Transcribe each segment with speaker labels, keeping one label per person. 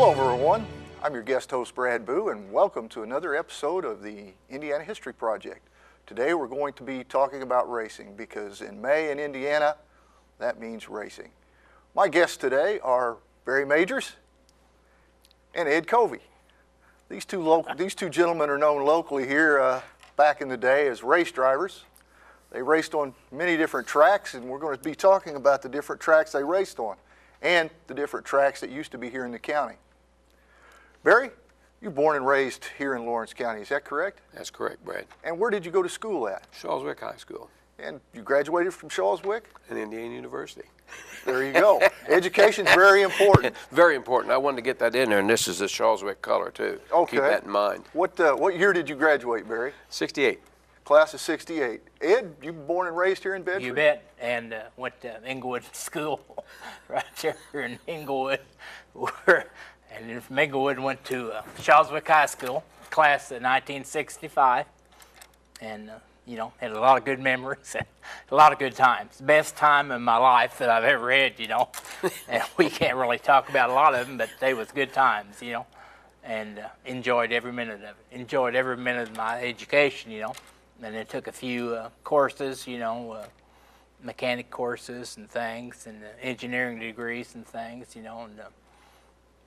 Speaker 1: Hello everyone, I'm your guest host Brad Bough, and welcome to another episode of the Indiana History Project. Today we're going to be talking about racing because in May in Indiana, that means racing. My guests today are Barry Majors and Ed Covey. These two gentlemen are known locally here back in the day as race drivers. They raced on many different tracks, and we're going to be talking about the different tracks they raced on and the different tracks that used to be here in the county. Barry, you're born and raised here in Lawrence County, is that correct?
Speaker 2: That's correct, Brad.
Speaker 1: And where did you go to school at?
Speaker 2: Shawswick High School.
Speaker 1: And you graduated from Shawswick?
Speaker 2: And Indiana University.
Speaker 1: There you go. Education's very important.
Speaker 2: Very important. I wanted to get that in there, and this is the Shawswick color, too.
Speaker 1: Okay.
Speaker 2: Keep that in mind.
Speaker 1: What year did you graduate, Barry?
Speaker 2: 68.
Speaker 1: Class of 68. Ed, you born and raised here in Bedford?
Speaker 3: You bet, and went to Inglewood School right there in Inglewood. And then from Inglewood went to Shawswick High School, class of 1965, and had a lot of good memories, and a lot of good times. Best time in my life that I've ever had, and we can't really talk about a lot of them, but they was good times, and enjoyed every minute of it. Enjoyed every minute of my education, and then took a few courses, mechanic courses and things, and engineering degrees and things, and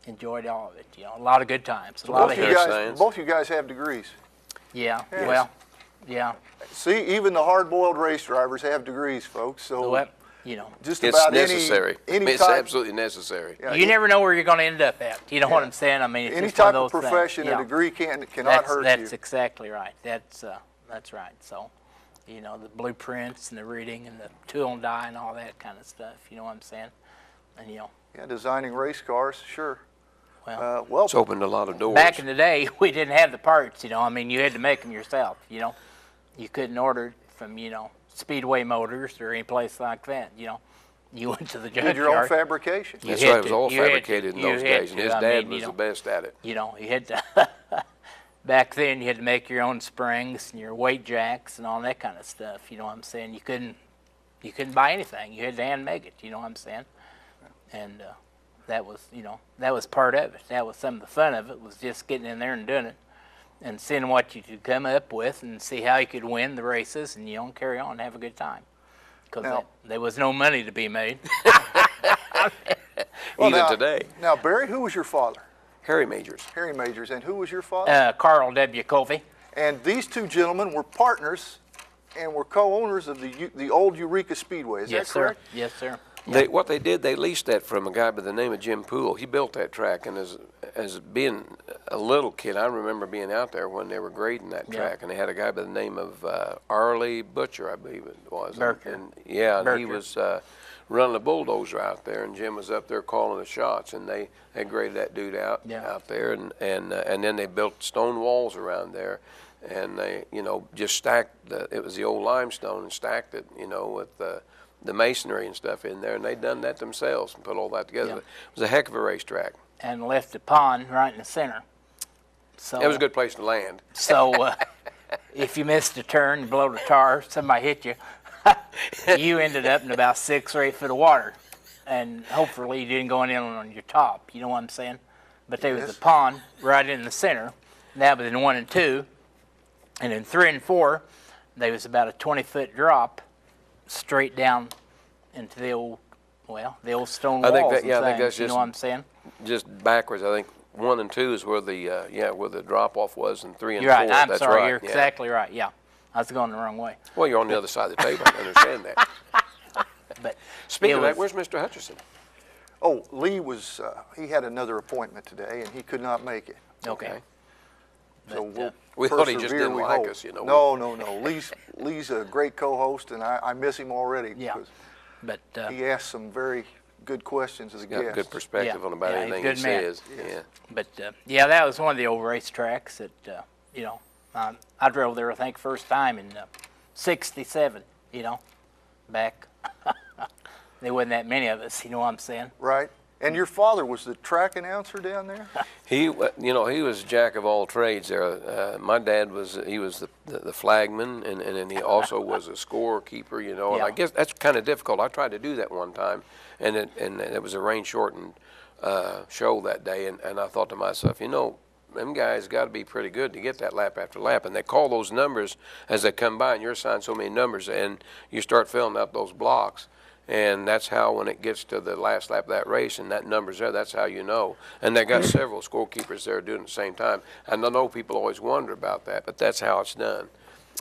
Speaker 3: enjoyed all of it, a lot of good times. A lot of
Speaker 1: both you guys have degrees.
Speaker 3: Yeah,
Speaker 1: yes.
Speaker 3: Well, yeah.
Speaker 1: See, even the hard-boiled race drivers have degrees, folks. So,
Speaker 2: just
Speaker 1: it's
Speaker 2: about necessary.
Speaker 1: Any
Speaker 2: it's
Speaker 1: type,
Speaker 2: absolutely necessary.
Speaker 1: Yeah,
Speaker 3: you never know where you're going to end up at. You know what I'm saying? I mean, it's
Speaker 1: any
Speaker 3: just
Speaker 1: type
Speaker 3: one
Speaker 1: of
Speaker 3: those
Speaker 1: profession,
Speaker 3: things.
Speaker 1: a degree cannot hurt you.
Speaker 3: That's exactly right. That's right. So, the blueprints and the reading and the tool and die and all that kind of stuff. You know what I'm saying? And
Speaker 1: yeah, designing race cars, sure.
Speaker 3: Well,
Speaker 2: it's opened a lot of doors.
Speaker 3: Back in the day, we didn't have the parts. You had to make them yourself. You couldn't order from Speedway Motors or any place like that. You went to the junkyard.
Speaker 1: You did your own fabrication.
Speaker 2: That's right. It was all fabricated in those days, and his dad was the best at it.
Speaker 3: You had to. Back then, you had to make your own springs and your weight jacks and all that kind of stuff. You know what I'm saying? You couldn't buy anything. You had to hand make it. You know what I'm saying? And that was part of it. That was some of the fun of it, was just getting in there and doing it and seeing what you could come up with and see how you could win the races and carry on and have a good time. Because there was no money to be made.
Speaker 2: Even today.
Speaker 1: Now, Barry, who was your father?
Speaker 2: Harry Majors.
Speaker 1: Harry Majors. And who was your father?
Speaker 3: Carl W. Covey.
Speaker 1: And these two gentlemen were partners and were co-owners of the old Eureka Speedway. Is that correct?
Speaker 3: Yes, sir.
Speaker 2: What they did, they leased that from a guy by the name of Jim Poole. He built that track, and as being a little kid, I remember being out there when they were grading that track, and they had a guy by the name of Arlie Butcher, I believe it was. And he was running a bulldozer out there, and Jim was up there calling the shots, and they graded that dude out there, and then they built stone walls around there, and they just stacked it was the old limestone and stacked it with the masonry and stuff in there, and they'd done that themselves and put all that together. It was a heck of a racetrack. And
Speaker 3: left a pond right in the center. So
Speaker 2: it was a good place to land.
Speaker 3: So if you missed a turn below the tar, somebody hit you, you ended up in about 6 or 8 foot of water. And hopefully you didn't go in on your top, you know what I'm saying? But there was a pond right in the center. That was in 1 and 2. And in 3 and 4, there was about a 20-foot drop straight down into the old stone walls.
Speaker 2: I think that's
Speaker 3: you know what I'm saying?
Speaker 2: Just backwards. I think 1 and 2 is where the drop off was, and 3 and 4.
Speaker 3: You're right. I'm
Speaker 2: that's
Speaker 3: sorry.
Speaker 2: Right.
Speaker 3: You're exactly right. Yeah, I was going the wrong way.
Speaker 2: Well, you're on the other side of the table. I understand that.
Speaker 3: But
Speaker 2: speaking of that, where's Mr. Hutcherson?
Speaker 1: Oh, Lee was. He had another appointment today, and he could not make it.
Speaker 3: Okay.
Speaker 1: So
Speaker 2: we thought he just didn't like us,
Speaker 1: No. Lee's a great co-host, and I miss him already.
Speaker 3: Yeah.
Speaker 1: But he asked some very good questions as a guest.
Speaker 2: Good perspective on about anything he says. Yeah.
Speaker 3: But that was one of the old racetracks that I drove there. I think first time in '67. Back. There wasn't that many of us. You know what I'm saying?
Speaker 1: Right. And your father was the track announcer down there?
Speaker 2: He was a jack of all trades there. My dad was the flagman, and he also was a scorekeeper. And I guess that's kind of difficult. I tried to do that one time, and it was a rain shortened show that day, and I thought to myself, them guys got to be pretty good to get that lap after lap. And they call those numbers as they come by, and you're assigned so many numbers, and you start filling up those blocks. And that's how, when it gets to the last lap of that race and that number's there, that's how you know. And they got several scorekeepers there doing it at the same time. And I know people always wonder about that, but that's how it's done.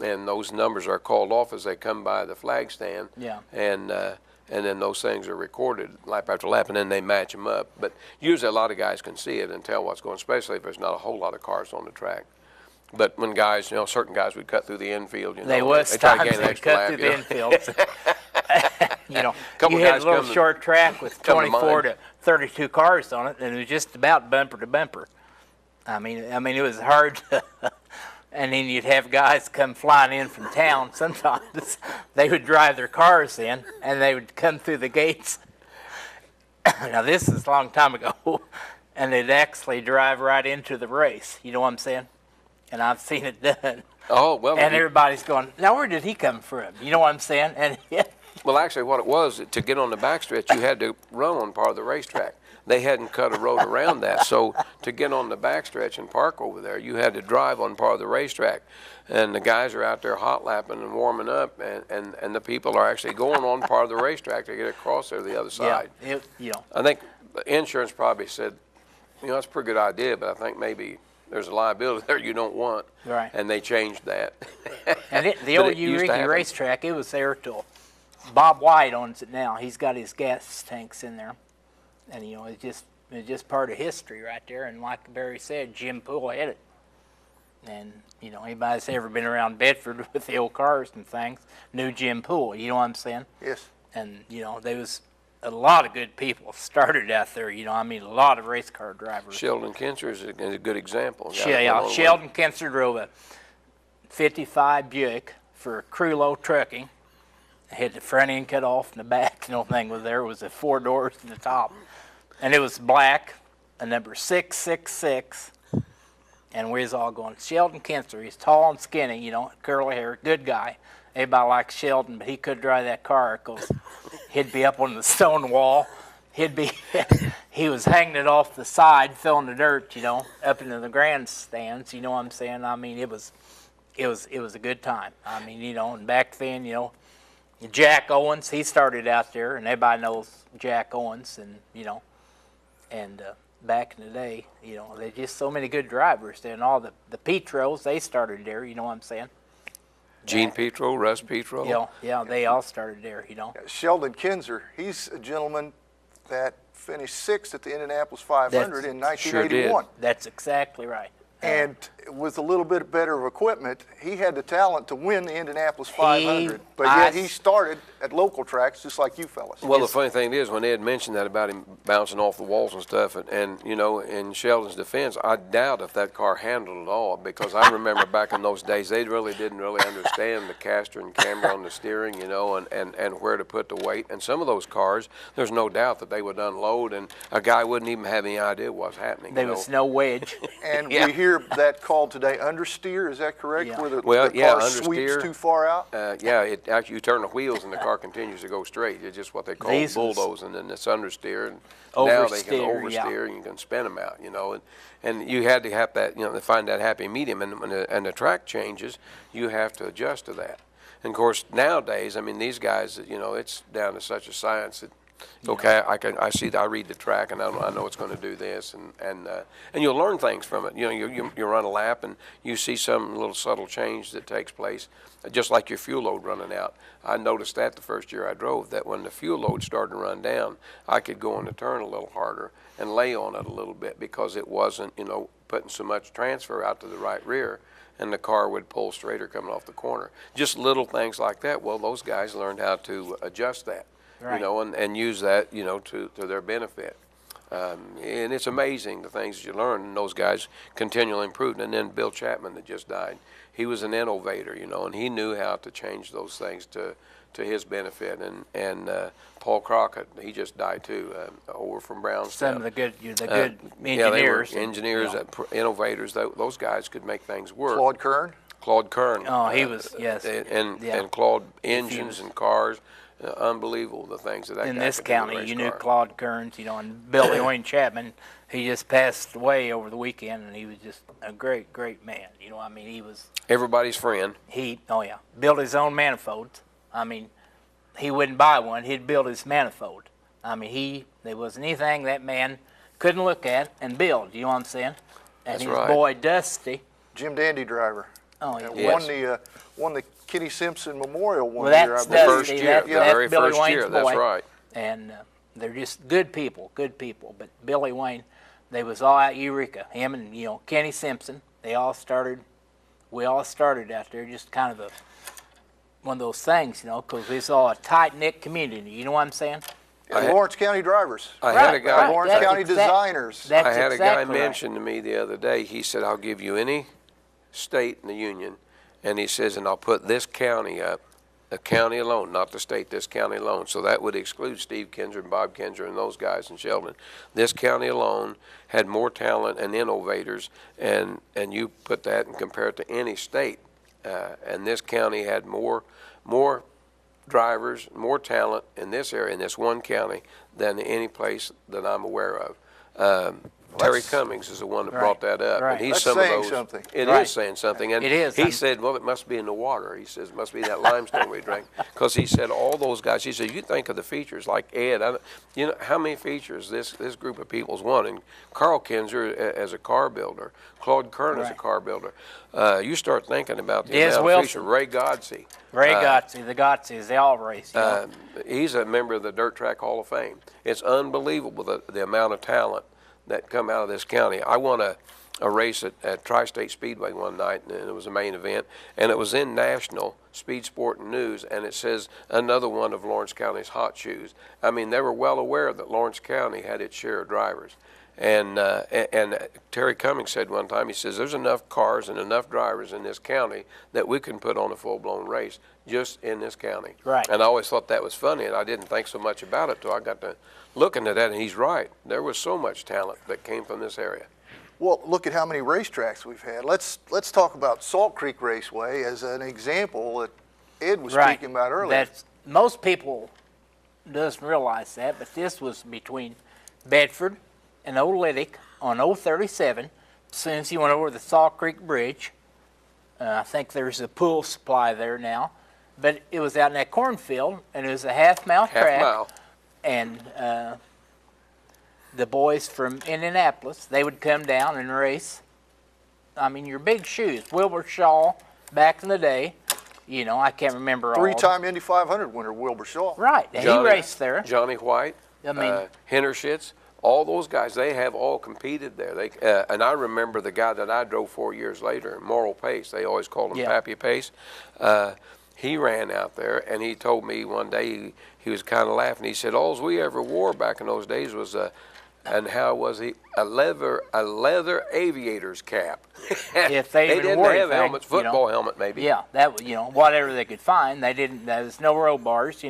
Speaker 2: And those numbers are called off as they come by the flag stand.
Speaker 3: Yeah.
Speaker 2: And then those things are recorded lap after lap, and then they match them up. But usually a lot of guys can see it and tell what's going, especially if there's not a whole lot of cars on the track. But when guys, certain guys would cut through the infield,
Speaker 3: they was times they cut through the infield. You had a little short track with 24 to 32 cars on it, and it was just about bumper to bumper. I mean, it was hard to, and then you'd have guys come flying in from town. Sometimes they would drive their cars in, and they would come through the gates. Now, this is a long time ago, and they'd actually drive right into the race. You know what I'm saying? And I've seen it done.
Speaker 2: Oh, well.
Speaker 3: And everybody's going, now where did he come from? You know what I'm saying? And
Speaker 2: well, actually, what it was, to get on the backstretch, you had to run on part of the racetrack. They hadn't cut a road around that. So to get on the backstretch and park over there, you had to drive on part of the racetrack. And the guys are out there hot lapping and warming up, and the people are actually going on part of the racetrack to get across there to the other side. I think the insurance probably said, that's a pretty good idea, but I think maybe there's a liability there you don't want.
Speaker 3: Right.
Speaker 2: And they changed that.
Speaker 3: And the old Eureka racetrack, it was there till Bob White owns it now. He's got his gas tanks in there. And, it's just part of history right there. And like Barry said, Jim Poole had it. And, anybody that's ever been around Bedford with the old cars and things knew Jim Poole. You know what I'm saying?
Speaker 1: Yes.
Speaker 3: And, there was a lot of good people started out there. A lot of race car drivers.
Speaker 2: Sheldon Kinser is a good example.
Speaker 3: Sheldon Kinser drove a 55 Buick for Crewlow Trucking. Had the front end cut off and the back. The only thing was there was the 4 doors in the top. And it was black, a number 666. And we was all going, Sheldon Kinser, he's tall and skinny, curly hair, good guy. Everybody likes Sheldon, but he couldn't drive that car because he'd be up on the stone wall. He was hanging it off the side, filling the dirt, up into the grandstands. You know what I'm saying? It was a good time. And back then, Jack Owens, he started out there, and everybody knows Jack Owens, and back in the day, there's just so many good drivers there, and all the Petros, they started there, you know what I'm saying?
Speaker 2: Gene Petro, Russ Petro.
Speaker 3: Yeah, they all started there,
Speaker 1: Sheldon Kinser, he's a gentleman that finished 6th at the Indianapolis 500 in 1981.
Speaker 2: Sure did.
Speaker 3: That's exactly right.
Speaker 1: And with a little bit better of equipment, he had the talent to win the Indianapolis 500. But yet he started at local tracks just like you fellas.
Speaker 2: Well, the funny thing is, when Ed mentioned that about him bouncing off the walls and stuff, and in Sheldon's defense, I doubt if that car handled it all, because I remember back in those days, they really didn't understand the caster and camber on the steering, and where to put the weight. And some of those cars, there's no doubt that they would unload, and a guy wouldn't even have any idea what's happening.
Speaker 3: There was no wedge.
Speaker 1: And we hear that called today understeer, is that correct?
Speaker 3: Yeah.
Speaker 1: Where the car sweeps
Speaker 2: understeer.
Speaker 1: too far out?
Speaker 2: It actually, you turn the wheels and the car continues to go straight. It's just what they call bulldozing, and it's understeer. And now they can oversteer and you can spin them out, and you had to have that, to find that happy medium. And when the track changes, you have to adjust to that. And of course, nowadays, these guys, it's down to such a science that, okay, I read the track, and I know it's going to do this, and you'll learn things from it. You run a lap, and you see some little subtle change that takes place, just like your fuel load running out. I noticed that the first year I drove, that when the fuel load started to run down, I could go in the turn a little harder and lay on it a little bit, because it wasn't, putting so much transfer out to the right rear, and the car would pull straighter coming off the corner. Just little things like that. Well, those guys learned how to adjust that.
Speaker 3: Right.
Speaker 2: And use that, to their benefit. And it's amazing the things that you learn, and those guys continually improved. And then Bill Chapman that just died, he was an innovator, and he knew how to change those things to his benefit. And Paul Crockett, he just died too, over from Brownstown.
Speaker 3: Some of the good engineers.
Speaker 2: They were engineers, innovators. Those guys could make things work.
Speaker 1: Claude Kern.
Speaker 2: Claude Kern.
Speaker 3: Oh, he was, yes.
Speaker 2: And Claude engines and cars. Unbelievable the things that
Speaker 3: in
Speaker 2: guy
Speaker 3: this
Speaker 2: could do in a
Speaker 3: county.
Speaker 2: race
Speaker 3: You knew
Speaker 2: car.
Speaker 3: Claude Kearns, and Billy Wayne Chapman. He just passed away over the weekend, and he was just a great, great man. He was.
Speaker 2: Everybody's friend.
Speaker 3: Oh yeah, built his own manifolds. He wouldn't buy one; he'd build his manifold. There wasn't anything that man couldn't look at and build. You know what I'm saying? And
Speaker 2: That's
Speaker 3: his
Speaker 2: right.
Speaker 3: boy Dusty.
Speaker 1: Jim Dandy driver.
Speaker 3: Oh yeah.
Speaker 2: Yes.
Speaker 1: Won the Kitty Simpson Memorial one
Speaker 3: Well,
Speaker 1: year.
Speaker 3: that's
Speaker 1: I believe.
Speaker 2: First
Speaker 3: Dusty.
Speaker 2: year,
Speaker 3: That-
Speaker 2: the
Speaker 3: that's
Speaker 2: very
Speaker 3: Billy
Speaker 2: first
Speaker 3: Wayne's
Speaker 2: year. That's
Speaker 3: boy.
Speaker 2: right.
Speaker 3: And they're just good people. But Billy Wayne, they was all out Eureka. Him and Kenny Simpson. We all started out there, just kind of one of those things, because it's all a tight-knit community. You know what I'm saying?
Speaker 1: Lawrence County drivers.
Speaker 2: I had a guy.
Speaker 1: Lawrence
Speaker 3: That's
Speaker 1: County
Speaker 3: exact-
Speaker 1: designers.
Speaker 3: That's
Speaker 2: I had a
Speaker 3: exactly
Speaker 2: guy
Speaker 3: right.
Speaker 2: mention to me the other day. He said, "I'll give you any state in the union," and he says, "and I'll put this county up, the county alone, not the state, this county alone." So that would exclude Steve Kinzer and Bob Kinzer and those guys in Sheldon. This county alone had more talent and innovators, and you put that and compare it to any state, and this county had more drivers, more talent in this area, in this one county, than any place that I'm aware of. Terry Cummings is the one that brought that up,
Speaker 3: Right.
Speaker 2: and he's
Speaker 1: That's
Speaker 2: some of
Speaker 1: saying
Speaker 2: those.
Speaker 1: something.
Speaker 2: It
Speaker 3: Right.
Speaker 2: is saying something, and
Speaker 3: It is.
Speaker 2: he said, "Well, it must be in the water." He says, "It must be that limestone we drank," because he said all those guys. He said, "You think of the features like Ed. How many features this group of people's won?" And Carl Kinzer as a car builder, Claude Kern as a
Speaker 3: Right.
Speaker 2: car builder. You start thinking about the
Speaker 3: Des
Speaker 2: amount of
Speaker 3: Wilson.
Speaker 2: features. Ray Godsey.
Speaker 3: Ray Gotsey, the Gotseys, they all race.
Speaker 2: He's a member of the Dirt Track Hall of Fame. It's unbelievable the amount of talent that come out of this county. I won a race at Tri-State Speedway one night, and it was a main event, and it was in National Speed Sport and News, and it says another one of Lawrence County's hot shoes. They were well aware that Lawrence County had its share of drivers. And Terry Cummings said one time, he says, "There's enough cars and enough drivers in this county that we can put on a full-blown race just in this county."
Speaker 3: Right.
Speaker 2: And I always thought that was funny, and I didn't think so much about it till I got to looking at that, and he's right. There was so much talent that came from this area.
Speaker 1: Well, look at how many racetracks we've had. Let's talk about Salt Creek Raceway as an example that Ed was
Speaker 3: Right.
Speaker 1: speaking about earlier.
Speaker 3: Most people doesn't realize that, but this was between Bedford and Olytic on 037. As soon as you went over the Salt Creek Bridge, I think there's a pool supply there now, but it was out in that cornfield, and it was a half-mile track.
Speaker 2: Half mile.
Speaker 3: And the boys from Indianapolis, they would come down and race. Your big shoes. Wilbur Shaw, back in the day, I can't remember all.
Speaker 1: Three-time Indy 500 winner, Wilbur Shaw.
Speaker 3: Right, and he raced there.
Speaker 2: Johnny White, Hintershits, all those guys, they have all competed there. And I remember the guy that I drove 4 years later, Morrill Pace. They always called him
Speaker 3: Yeah.
Speaker 2: Pappy Pace. He ran out there, and he told me one day, he was kind of laughing. He said, "All we ever wore back in those days was and how was he? A leather aviator's cap."
Speaker 3: If they even
Speaker 2: didn't
Speaker 3: wore
Speaker 2: have
Speaker 3: anything,
Speaker 2: helmets, football helmet maybe.
Speaker 3: Yeah, that whatever they could find. They didn't. There was no roll bars.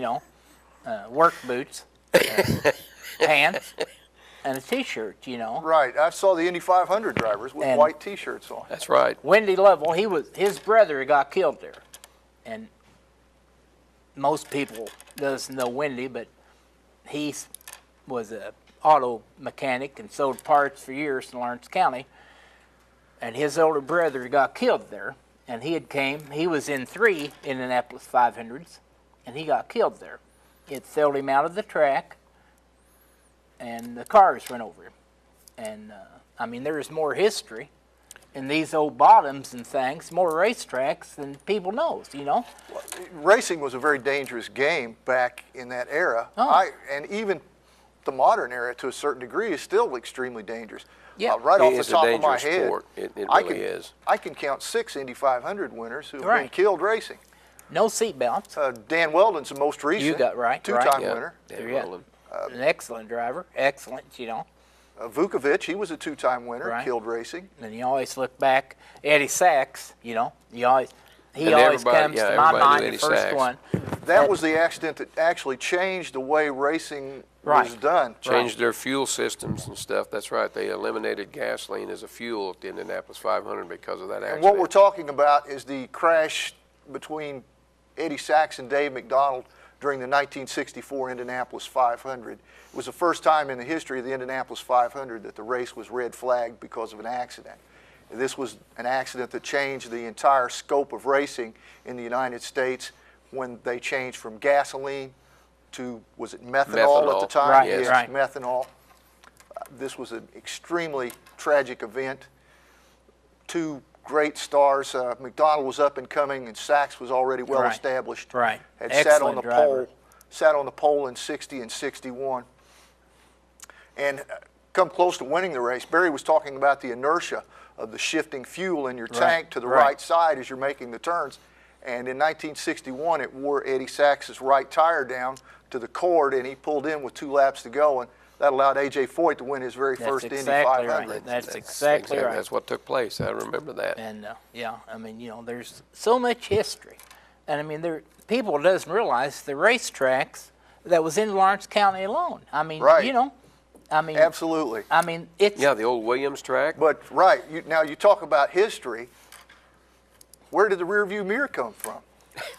Speaker 3: Work boots, pants, and a T-shirt.
Speaker 1: Right. I saw the Indy 500 drivers with
Speaker 3: And-
Speaker 1: white T-shirts on.
Speaker 2: That's right.
Speaker 3: Wendy Lovell, his brother got killed there, and most people doesn't know Wendy, but he was a auto mechanic and sold parts for years in Lawrence County, and his older brother got killed there, and he was in 3 Indianapolis 500s, and he got killed there. It thrown him out of the track, and the cars went over him, and there's more history in these old bottoms and things, more racetracks than people knows,
Speaker 1: Racing was a very dangerous game back in that era.
Speaker 3: Oh.
Speaker 1: And even the modern era, to a certain degree, is still extremely dangerous.
Speaker 3: Yeah.
Speaker 1: Right
Speaker 2: It
Speaker 1: off the
Speaker 2: is a
Speaker 1: top of my
Speaker 2: dangerous
Speaker 1: head,
Speaker 2: sport. It
Speaker 1: I
Speaker 2: really
Speaker 1: can,
Speaker 2: is.
Speaker 1: I can count 6 Indy 500 winners who have been
Speaker 3: Right.
Speaker 1: killed racing.
Speaker 3: No seat belts.
Speaker 1: Dan Weldon's the most recent.
Speaker 3: You got right,
Speaker 1: Two-time
Speaker 3: right.
Speaker 1: winner.
Speaker 2: Dan
Speaker 3: Yeah.
Speaker 2: Rowland.
Speaker 3: An excellent driver, excellent,
Speaker 1: Vukovic, he was a 2-time winner,
Speaker 3: Right.
Speaker 1: killed racing.
Speaker 3: And you always look back, Eddie Sachs, he
Speaker 2: And
Speaker 3: always
Speaker 2: everybody-
Speaker 3: comes
Speaker 2: yeah,
Speaker 3: to my
Speaker 2: everybody knew
Speaker 3: mind, the
Speaker 2: Eddie
Speaker 3: first
Speaker 2: Sachs.
Speaker 3: one.
Speaker 1: That was the accident that actually changed the way racing was
Speaker 3: Right.
Speaker 1: done.
Speaker 2: Changed their fuel systems and stuff. That's right. They eliminated gasoline as a fuel at the Indianapolis 500 because of that accident.
Speaker 1: And what we're talking about is the crash between Eddie Sachs and Dave McDonald during the 1964 Indianapolis 500. It was the first time in the history of the Indianapolis 500 that the race was red flagged because of an accident. This was an accident that changed the entire scope of racing in the United States when they changed from gasoline to, was it methanol at the time?
Speaker 3: Right,
Speaker 1: yes,
Speaker 3: right.
Speaker 1: methanol. This was an extremely tragic event. Two great stars. McDonald was up and coming, and Sachs was already well established.
Speaker 3: Right.
Speaker 1: Had
Speaker 3: Excellent driver.
Speaker 1: sat on the pole in 60 and 61, and come close to winning the race. Barry was talking about the inertia of the shifting fuel in your tank to the right side as you're making the turns. And in 1961, it wore Eddie Sachs's right tire down to the cord, and he pulled in with 2 laps to go, and that allowed A.J. Foyt to win his very first Indy 500.
Speaker 3: Right. That's exactly right.
Speaker 2: That's what took place. I remember that.
Speaker 3: And yeah, I mean, there's so much history, and I mean, people doesn't realize the racetracks that was in Lawrence County alone. I mean, I mean,
Speaker 1: absolutely.
Speaker 3: I mean, it's
Speaker 2: the old Williams track.
Speaker 1: But now you talk about history. Where did the rear view mirror come from?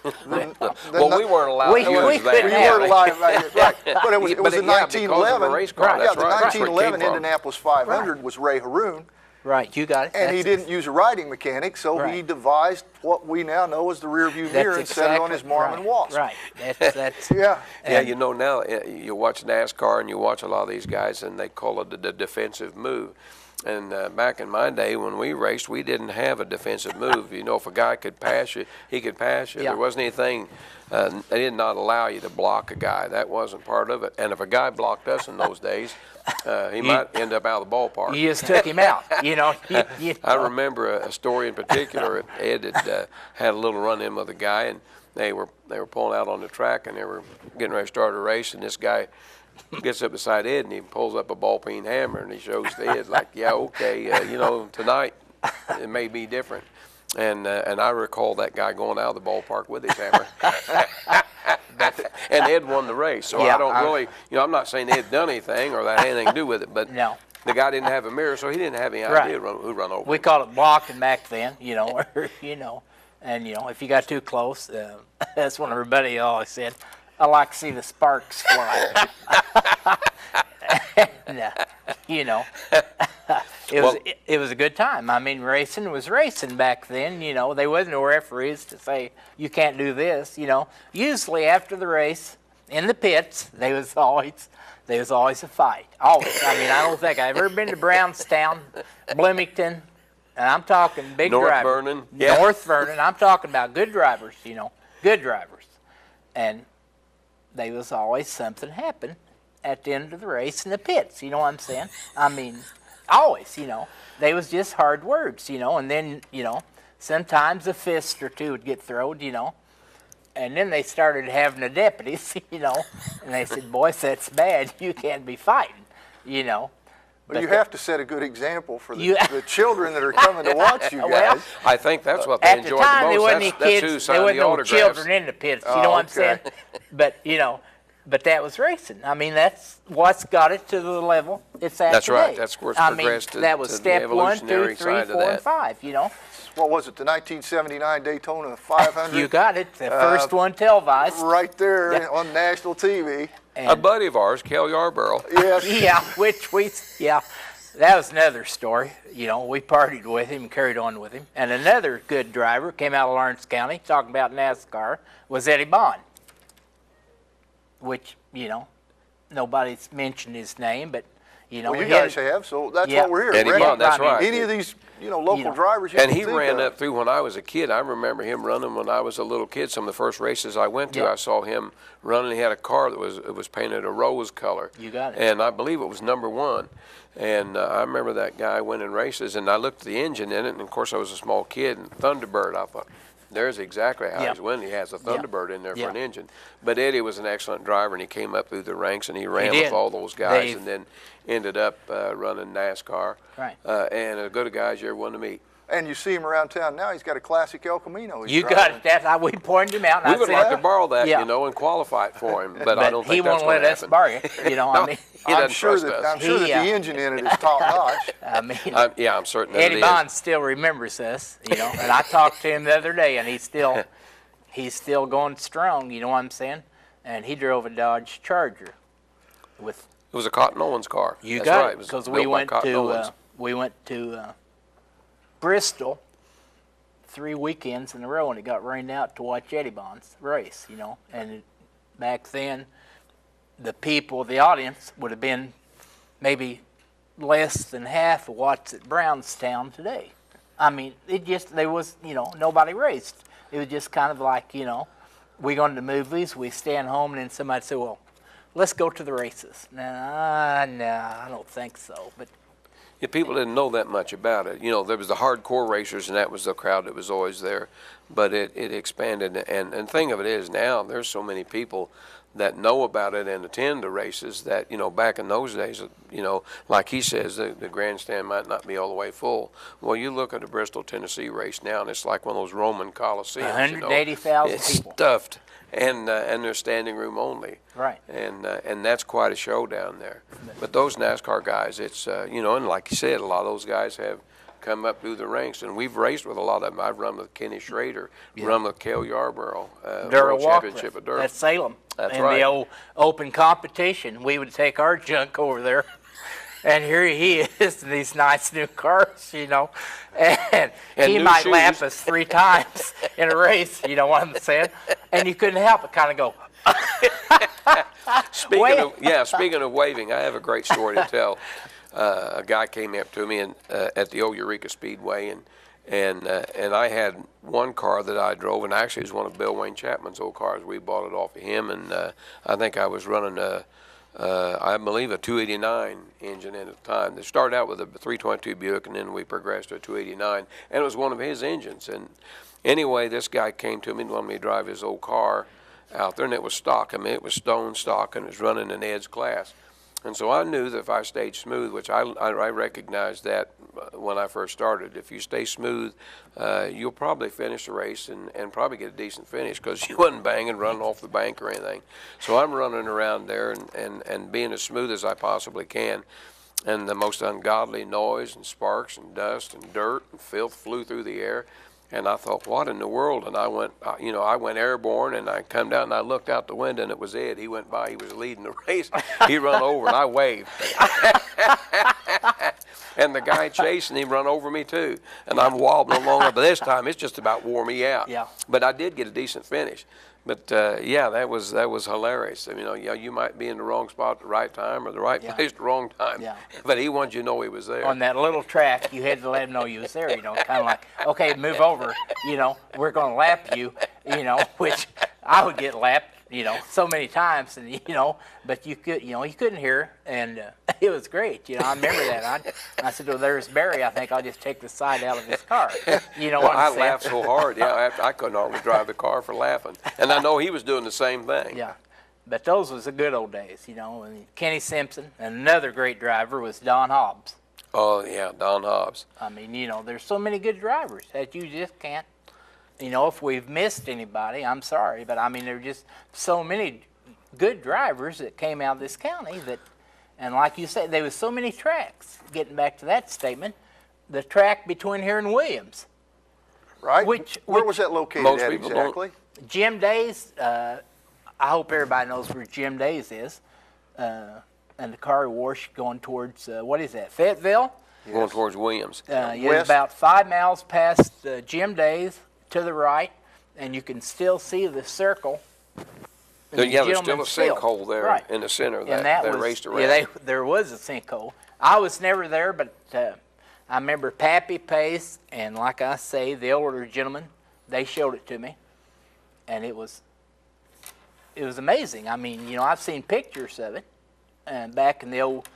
Speaker 2: Well, we weren't allowed to use that.
Speaker 1: We weren't allowed, right? But it was in 1911.
Speaker 2: The
Speaker 1: 1911 Indianapolis 500 was Ray Haroon.
Speaker 3: Right, you got it.
Speaker 1: And he didn't use a riding mechanic, so he devised what we now know as the rear view mirror and set it on his Marmon Wasp.
Speaker 3: Right, that's
Speaker 1: yeah.
Speaker 2: Yeah, now you watch NASCAR and you watch a lot of these guys, and they call it the defensive move. And back in my day when we raced, we didn't have a defensive move. If a guy could pass you, he could pass you. There wasn't anything, they did not allow you to block a guy. That wasn't part of it. And if a guy blocked us in those days, he might end up out of the ballpark.
Speaker 3: You just took him out,
Speaker 2: I remember a story in particular. Ed had a little run-in with a guy, and they were pulling out on the track, and they were getting ready to start a race, and this guy gets up beside Ed, and he pulls up a ball-peen hammer, and he shows to Ed, like, yeah, okay, tonight it may be different. And I recall that guy going out of the ballpark with his hammer. And Ed won the race, so I don't really, I'm not saying Ed done anything or that had anything to do with it, but the guy didn't have a mirror, so he didn't have any idea who run over
Speaker 3: We
Speaker 2: him.
Speaker 3: called it blocking back then, and if you got too close, that's what everybody always said. I like to see the sparks fly. And, it was a good time. I mean, racing was racing back then. There wasn't no referees to say you can't do this. Usually after the race in the pits, there was always a fight. Always. I mean, I don't think I've ever been to Brownstown, Bloomington, and I'm talking big drivers. North Vernon. I'm talking about good drivers. Good drivers, and there was always something happen at the end of the race in the pits, you know what I'm saying? I mean, always, they was just hard words, and then, sometimes a fist or two would get thrown, and then they started having the deputies, and they said, boys, that's bad, you can't be fighting,
Speaker 1: But you have to set a good example for the children that are coming to watch you guys.
Speaker 3: Well,
Speaker 2: I think that's what they enjoyed the most. That's who signed the autographs.
Speaker 3: There wasn't no children in the pits, you know what I'm saying? But that was racing. I mean, that's what's got it to the level it's at
Speaker 2: That's
Speaker 3: today.
Speaker 2: right. That's where it's progressed
Speaker 3: that was
Speaker 2: to
Speaker 3: step
Speaker 2: the
Speaker 3: 1, 2, 3,
Speaker 2: evolutionary
Speaker 3: 4, and 5,
Speaker 1: What was it, the 1979 Daytona 500?
Speaker 3: You got it. The first one televised.
Speaker 1: Right there on national TV.
Speaker 2: A buddy of ours, Cal Yarborough.
Speaker 1: Yes.
Speaker 3: That was another story. We partied with him and carried on with him. And another good driver came out of Lawrence County, talking about NASCAR, was Eddie Bond, which, nobody's mentioned his name, but,
Speaker 1: Well, you guys have, so that's what we're here.
Speaker 2: Eddie Bond, that's right.
Speaker 1: Any of these, local drivers you
Speaker 2: And
Speaker 1: can
Speaker 2: he
Speaker 1: think
Speaker 2: ran
Speaker 1: of.
Speaker 2: up through when I was a kid. I remember him running when I was a little kid. Some of the first races I went to, I saw him running. He had a car that was painted a rose color.
Speaker 3: You got it.
Speaker 2: And I believe it was number 1. And I remember that guy winning races, and I looked at the engine in it, and of course I was a small kid, and Thunderbird, I thought, there's exactly how he's winning. He has a Thunderbird in there for an engine. But Eddie was an excellent driver, and he came up through the ranks, and he ran with all those guys, and then ended up running NASCAR.
Speaker 3: Right.
Speaker 2: And as good a guy as you ever wanted to meet.
Speaker 1: And you see him around town now. He's got a classic El Camino.
Speaker 3: You got it. That's how we pointed him out.
Speaker 2: We would like to borrow that, and qualify it for him, but I don't think
Speaker 3: he
Speaker 2: that's
Speaker 3: won't let us borrow it. I mean,
Speaker 2: I'm sure that
Speaker 1: the engine in it is top notch.
Speaker 3: I mean,
Speaker 2: I'm certain that
Speaker 3: Eddie
Speaker 2: it
Speaker 3: Bond still remembers us, and I talked to him the other day, and he still he's still going strong, you know what I'm saying? And he drove a Dodge Charger with.
Speaker 2: It was a Cotton Owens car.
Speaker 3: You
Speaker 2: That's
Speaker 3: got
Speaker 2: right.
Speaker 3: it,
Speaker 2: was
Speaker 3: because
Speaker 2: built
Speaker 3: we went to Bristol 3 weekends in a row, and it got rained out to watch Eddie Bond's race, you know. And back then, the audience would have been maybe less than half of what's at Brownstown today. I mean, there was, you know, nobody raced. It was just kind of like, you know, we go to the movies, we stand home, and then somebody say, well, let's go to the races. Nah, I don't think so. But
Speaker 2: yeah, people didn't know that much about it. You know, there was the hardcore racers, and that was the crowd that was always there. But it expanded, and the thing of it is now there's so many people that know about it and attend the races that, you know, back in those days, you know, like he says, the grandstand might not be all the way full. Well, you look at the Bristol, Tennessee race now, and it's like one of those Roman Coliseums.
Speaker 3: 180,000
Speaker 2: it's
Speaker 3: people.
Speaker 2: Stuffed, and there's standing room only.
Speaker 3: Right.
Speaker 2: And that's quite a show down there. But those NASCAR guys, it's, you know, and like you said, a lot of those guys have come up through the ranks, and we've raced with a lot of them. I've run with Kenny Schrader, run with Cale Yarborough,
Speaker 3: Durham
Speaker 2: World Championship at Durham.
Speaker 3: At Salem.
Speaker 2: That's
Speaker 3: in
Speaker 2: right.
Speaker 3: the old open competition, we would take our junk over there, and here he is in these nice new cars, you know, and he might lap us 3 times in a race, you know what I'm saying? And you couldn't help but kind of go.
Speaker 2: Speaking of waving, I have a great story to tell. A guy came up to me at the old Eureka Speedway, and I had one car that I drove, and actually it was one of Bill Wayne Chapman's old cars. We bought it off of him, and I think I was running I believe a 289 engine at the time. They started out with a 322 Buick, and then we progressed to a 289, and it was one of his engines. And anyway, this guy came to me and wanted me to drive his old car out there, and it was stock. I mean, it was stone stock, and it was running an Ed's class. And so I knew that if I stayed smooth, which I recognized that when I first started, if you stay smooth, you'll probably finish the race and probably get a decent finish because you wasn't banging, running off the bank or anything. So I'm running around there and being as smooth as I possibly can. And the most ungodly noise and sparks and dust and dirt and filth flew through the air. And I thought, what in the world? And I went, I went airborne, and I come down, and I looked out the window, and it was Ed. He went by. He was leading the race. He run over, and I waved. And the guy chasing him run over me, too. And I'm wobbling along, but this time it's just about wore me out.
Speaker 3: Yeah.
Speaker 2: But I did get a decent finish. But, that was hilarious. I mean, you might be in the wrong spot at the right time or the right place at the wrong time.
Speaker 3: Yeah.
Speaker 2: But he wanted you to know he was there.
Speaker 3: On that little track, you had to let him know you was there, you know, kind of like, okay, move over, you know, we're going to lap you, you know, which I would get lapped, you know, so many times, and, you know, but you couldn't hear, and it was great, you know, I remember that. I said, well, there's Barry, I think I'll just take the side out of his car, you know what I'm saying?
Speaker 2: I laughed so hard, I couldn't hardly drive the car for laughing, and I know he was doing the same thing.
Speaker 3: Yeah, but those was the good old days, you know, and Kenny Simpson, and another great driver was Don Hobbs.
Speaker 2: Oh, yeah, Don Hobbs.
Speaker 3: I mean, you know, there's so many good drivers that you just can't. You know, if we've missed anybody, I'm sorry, but I mean, there are just so many good drivers that came out of this county that, and like you said, there was so many tracks. Getting back to that statement, the track between here and Williams.
Speaker 1: Right? Where was that located
Speaker 2: most
Speaker 1: at
Speaker 2: people
Speaker 1: exactly?
Speaker 3: Jim Days, I hope everybody knows where Jim Days is, and the car wash going towards, what is that, Fayetteville?
Speaker 2: Yes. Going towards Williams.
Speaker 3: It's about 5 miles past Jim Days to the right, and you can still see the circle.
Speaker 2: There's still a sinkhole there in the center of that raced around.
Speaker 3: Yeah, there was a sinkhole. I was never there, but I remember Pappy Pace, and like I say, the older gentleman, they showed it to me, and it was amazing. I mean, you know, I've seen pictures of it, and back in the old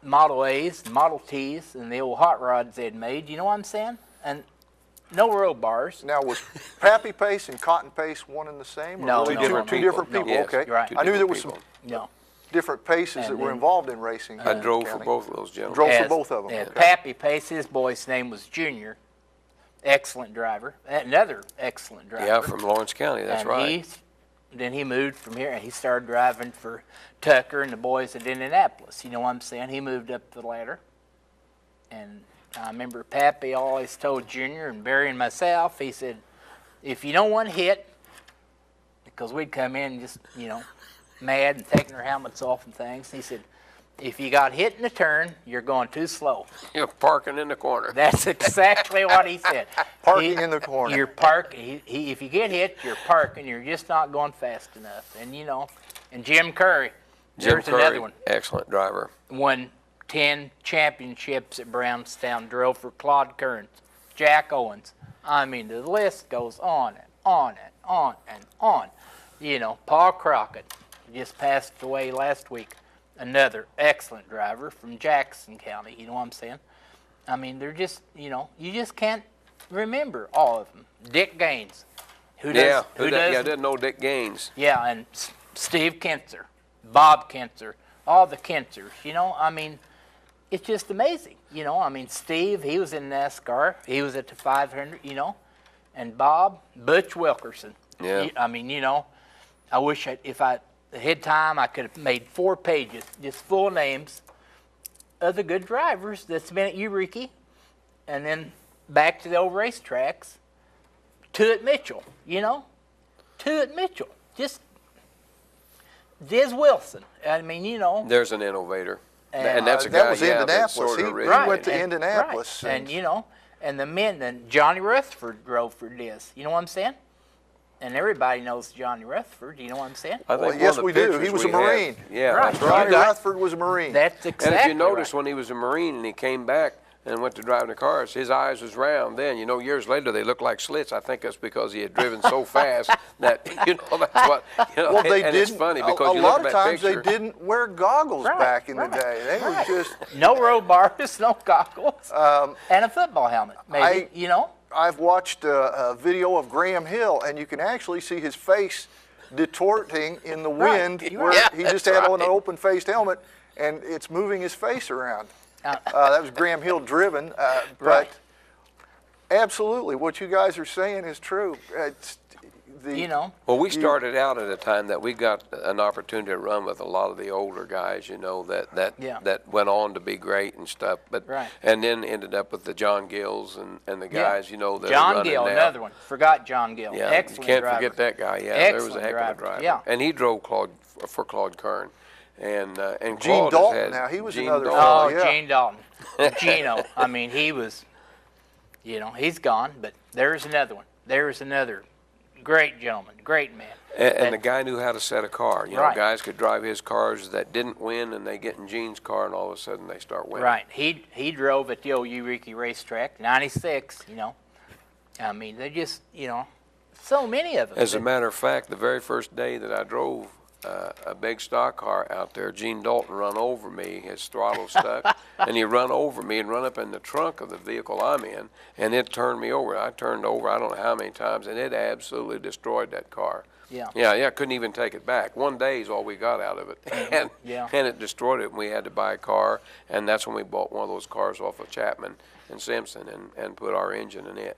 Speaker 3: Model A's, and Model T's, and the old hot rods they'd made. You know what I'm saying? And no road bars.
Speaker 1: Now, was Pappy Pace and Cotton Pace one and the same? Or
Speaker 3: No,
Speaker 1: really
Speaker 3: no,
Speaker 1: two different people.
Speaker 2: Yes,
Speaker 1: Okay,
Speaker 3: right.
Speaker 1: I knew there was some different paces that were involved in racing.
Speaker 2: I drove for both of those gentlemen.
Speaker 1: Drove for both of them.
Speaker 3: And Pappy Pace, his boy's name was Junior. Excellent driver. Another excellent driver.
Speaker 2: Yeah, from Lawrence County. That's right.
Speaker 3: Then he moved from here, and he started driving for Tucker and the boys at Indianapolis. You know what I'm saying? He moved up the ladder. And I remember Pappy always told Junior and Barry and myself, he said, if you don't want to hit, because we'd come in just, mad and taking our helmets off and things. He said, if you got hit in the turn, you're going too slow.
Speaker 2: You're parking in the corner.
Speaker 3: That's exactly what he said.
Speaker 1: Parking in the corner.
Speaker 3: You're if you get hit, you're parking. You're just not going fast enough. And, and Jim Curry, there's another one.
Speaker 2: Excellent driver.
Speaker 3: Won 10 championships at Brownstown, drove for Claude Kearns, Jack Owens. I mean, the list goes on and on and on and on. Paul Crockett just passed away last week. Another excellent driver from Jackson County, you know what I'm saying? I mean, they're just, you just can't remember all of them. Dick Gaines. Who doesn't know Dick Gaines? Yeah, and Steve Kentzer, Bob Kentzer, all the Kentzers, I mean, it's just amazing, Steve, he was in NASCAR, he was at the 500, and Bob, Butch Wilkerson.
Speaker 2: Yeah.
Speaker 3: I mean, I wish if I had time, I could have made 4 pages, just full names of the good drivers that's been at Eureka, and then back to the old racetracks, to Mitchell, to Mitchell, just Diz Wilson. I mean,
Speaker 2: There's an innovator. And that's a guy,
Speaker 1: that was Indianapolis.
Speaker 2: Sort of
Speaker 1: he went to Indianapolis.
Speaker 3: Right. And the men, and Johnny Rutherford drove for Diz. You know what I'm saying? And everybody knows Johnny Rutherford. You know what I'm saying?
Speaker 1: Yes, we do. He was a Marine.
Speaker 2: Yeah,
Speaker 3: right.
Speaker 1: Johnny Rutherford was a Marine.
Speaker 3: That's exactly
Speaker 2: And if you notice,
Speaker 3: right.
Speaker 2: when he was a Marine and he came back and went to driving the cars, his eyes was round then. Years later they looked like slits. I think that's because he had driven so fast that, that's what,
Speaker 1: Well, they
Speaker 2: and
Speaker 1: didn't.
Speaker 2: It's funny because
Speaker 1: a
Speaker 2: you
Speaker 1: lot
Speaker 2: look
Speaker 1: of
Speaker 2: at that
Speaker 1: times
Speaker 2: picture,
Speaker 1: they didn't wear goggles back in the day. They were just
Speaker 3: no road bars, no goggles, and a football helmet, maybe.
Speaker 1: I've watched a video of Graham Hill, and you can actually see his face distorting in the wind, where he just had on an open-faced helmet, and it's moving his face around. That was Graham Hill driven, but absolutely, what you guys are saying is true.
Speaker 2: Well, we started out at a time that we got an opportunity to run with a lot of the older guys, that went on to be great and stuff. But and then ended up with the John Gills and the guys, that
Speaker 3: John
Speaker 2: are running
Speaker 3: Gill,
Speaker 2: now.
Speaker 3: another one. Forgot John Gill.
Speaker 2: Yeah,
Speaker 3: Excellent
Speaker 2: you can't
Speaker 3: driver.
Speaker 2: forget that guy. Yeah,
Speaker 3: Excellent
Speaker 2: there was a heck of a driver.
Speaker 3: Yeah.
Speaker 2: And he drove for Claude Kern. And
Speaker 1: Gene
Speaker 2: Claude
Speaker 1: Dalton,
Speaker 2: had
Speaker 1: now he was
Speaker 2: Gene
Speaker 1: another
Speaker 2: Dalton.
Speaker 1: fellow,
Speaker 3: Gene Dalton. Gino. I mean, he was, he's gone, but there's another one. There's another great gentleman, great man.
Speaker 2: And the guy knew how to set a car.
Speaker 3: Right.
Speaker 2: Guys could drive his cars that didn't win, and they get in Gene's car, and all of a sudden they start winning.
Speaker 3: Right. He drove at the old Eureka racetrack, 96, I mean, they just, so many of them.
Speaker 2: As a matter of fact, the very first day that I drove a big stock car out there, Gene Dalton run over me, his throttle stuck, and he run over me and run up in the trunk of the vehicle I'm in, and it turned me over. I turned over I don't know how many times, and it absolutely destroyed that car. Yeah, couldn't even take it back. One day is all we got out of it, and it destroyed it, and we had to buy a car, and that's when we bought one of those cars off of Chapman and Simpson and put our engine in it.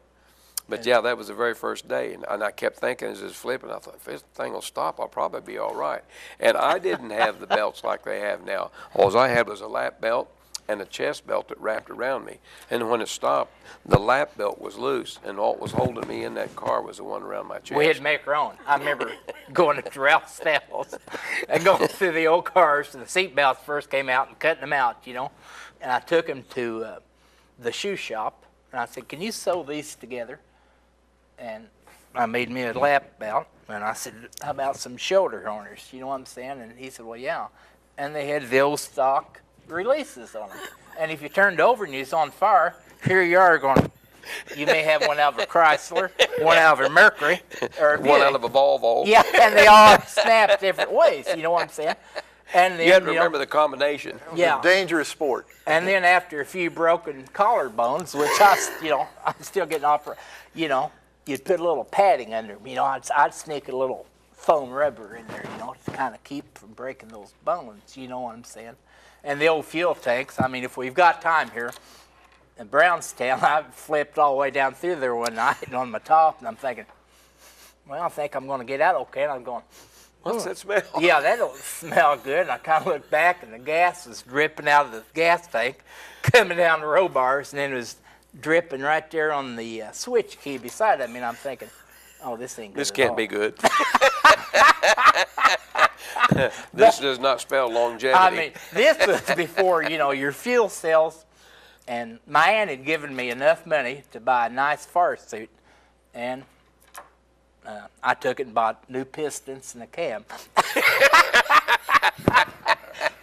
Speaker 2: But that was the very first day, and I kept thinking as it was flipping, I thought, if this thing will stop, I'll probably be all right. And I didn't have the belts like they have now. All I had was a lap belt and a chest belt that wrapped around me. And when it stopped, the lap belt was loose, and all that was holding me in that car was the one around my chest.
Speaker 3: We had to make our own. I remember going to Ralph Staples and going through the old cars, and the seat belts first came out and cutting them out, And I took them to the shoe shop, and I said, can you sew these together? And I made me a lap belt, and I said, how about some shoulder harness? You know what I'm saying? And he said, well, yeah. And they had the old stock releases on them. And if you turned over and you was on fire, here you are going, you may have one out of a Chrysler, one out of a Mercury, or a
Speaker 2: one out of a Volvo.
Speaker 3: Yeah, and they all snap different ways, you know what I'm saying? And then,
Speaker 2: you had to remember the combination.
Speaker 3: Yeah.
Speaker 1: Dangerous sport.
Speaker 3: And then after a few broken collarbones, which I'm still getting off, you'd put a little padding under them. I'd sneak a little foam rubber in there, to kind of keep from breaking those bones. You know what I'm saying? And the old fuel tanks. I mean, if we've got time here, in Brownstown, I flipped all the way down through there one night on my top, and I'm thinking, well, I think I'm going to get out okay. And I'm going,
Speaker 2: what's that smell?
Speaker 3: Yeah, that don't smell good. And I kind of looked back, and the gas was dripping out of the gas tank, coming down the row bars, and then it was dripping right there on the switch key beside me. And I'm thinking, Oh, this ain't good.
Speaker 2: This
Speaker 3: at
Speaker 2: can't
Speaker 3: all.
Speaker 2: be good. This does not spell longevity.
Speaker 3: I mean, this was before, your fuel cells. And my aunt had given me enough money to buy a nice fire suit. And I took it and bought new pistons and a cam.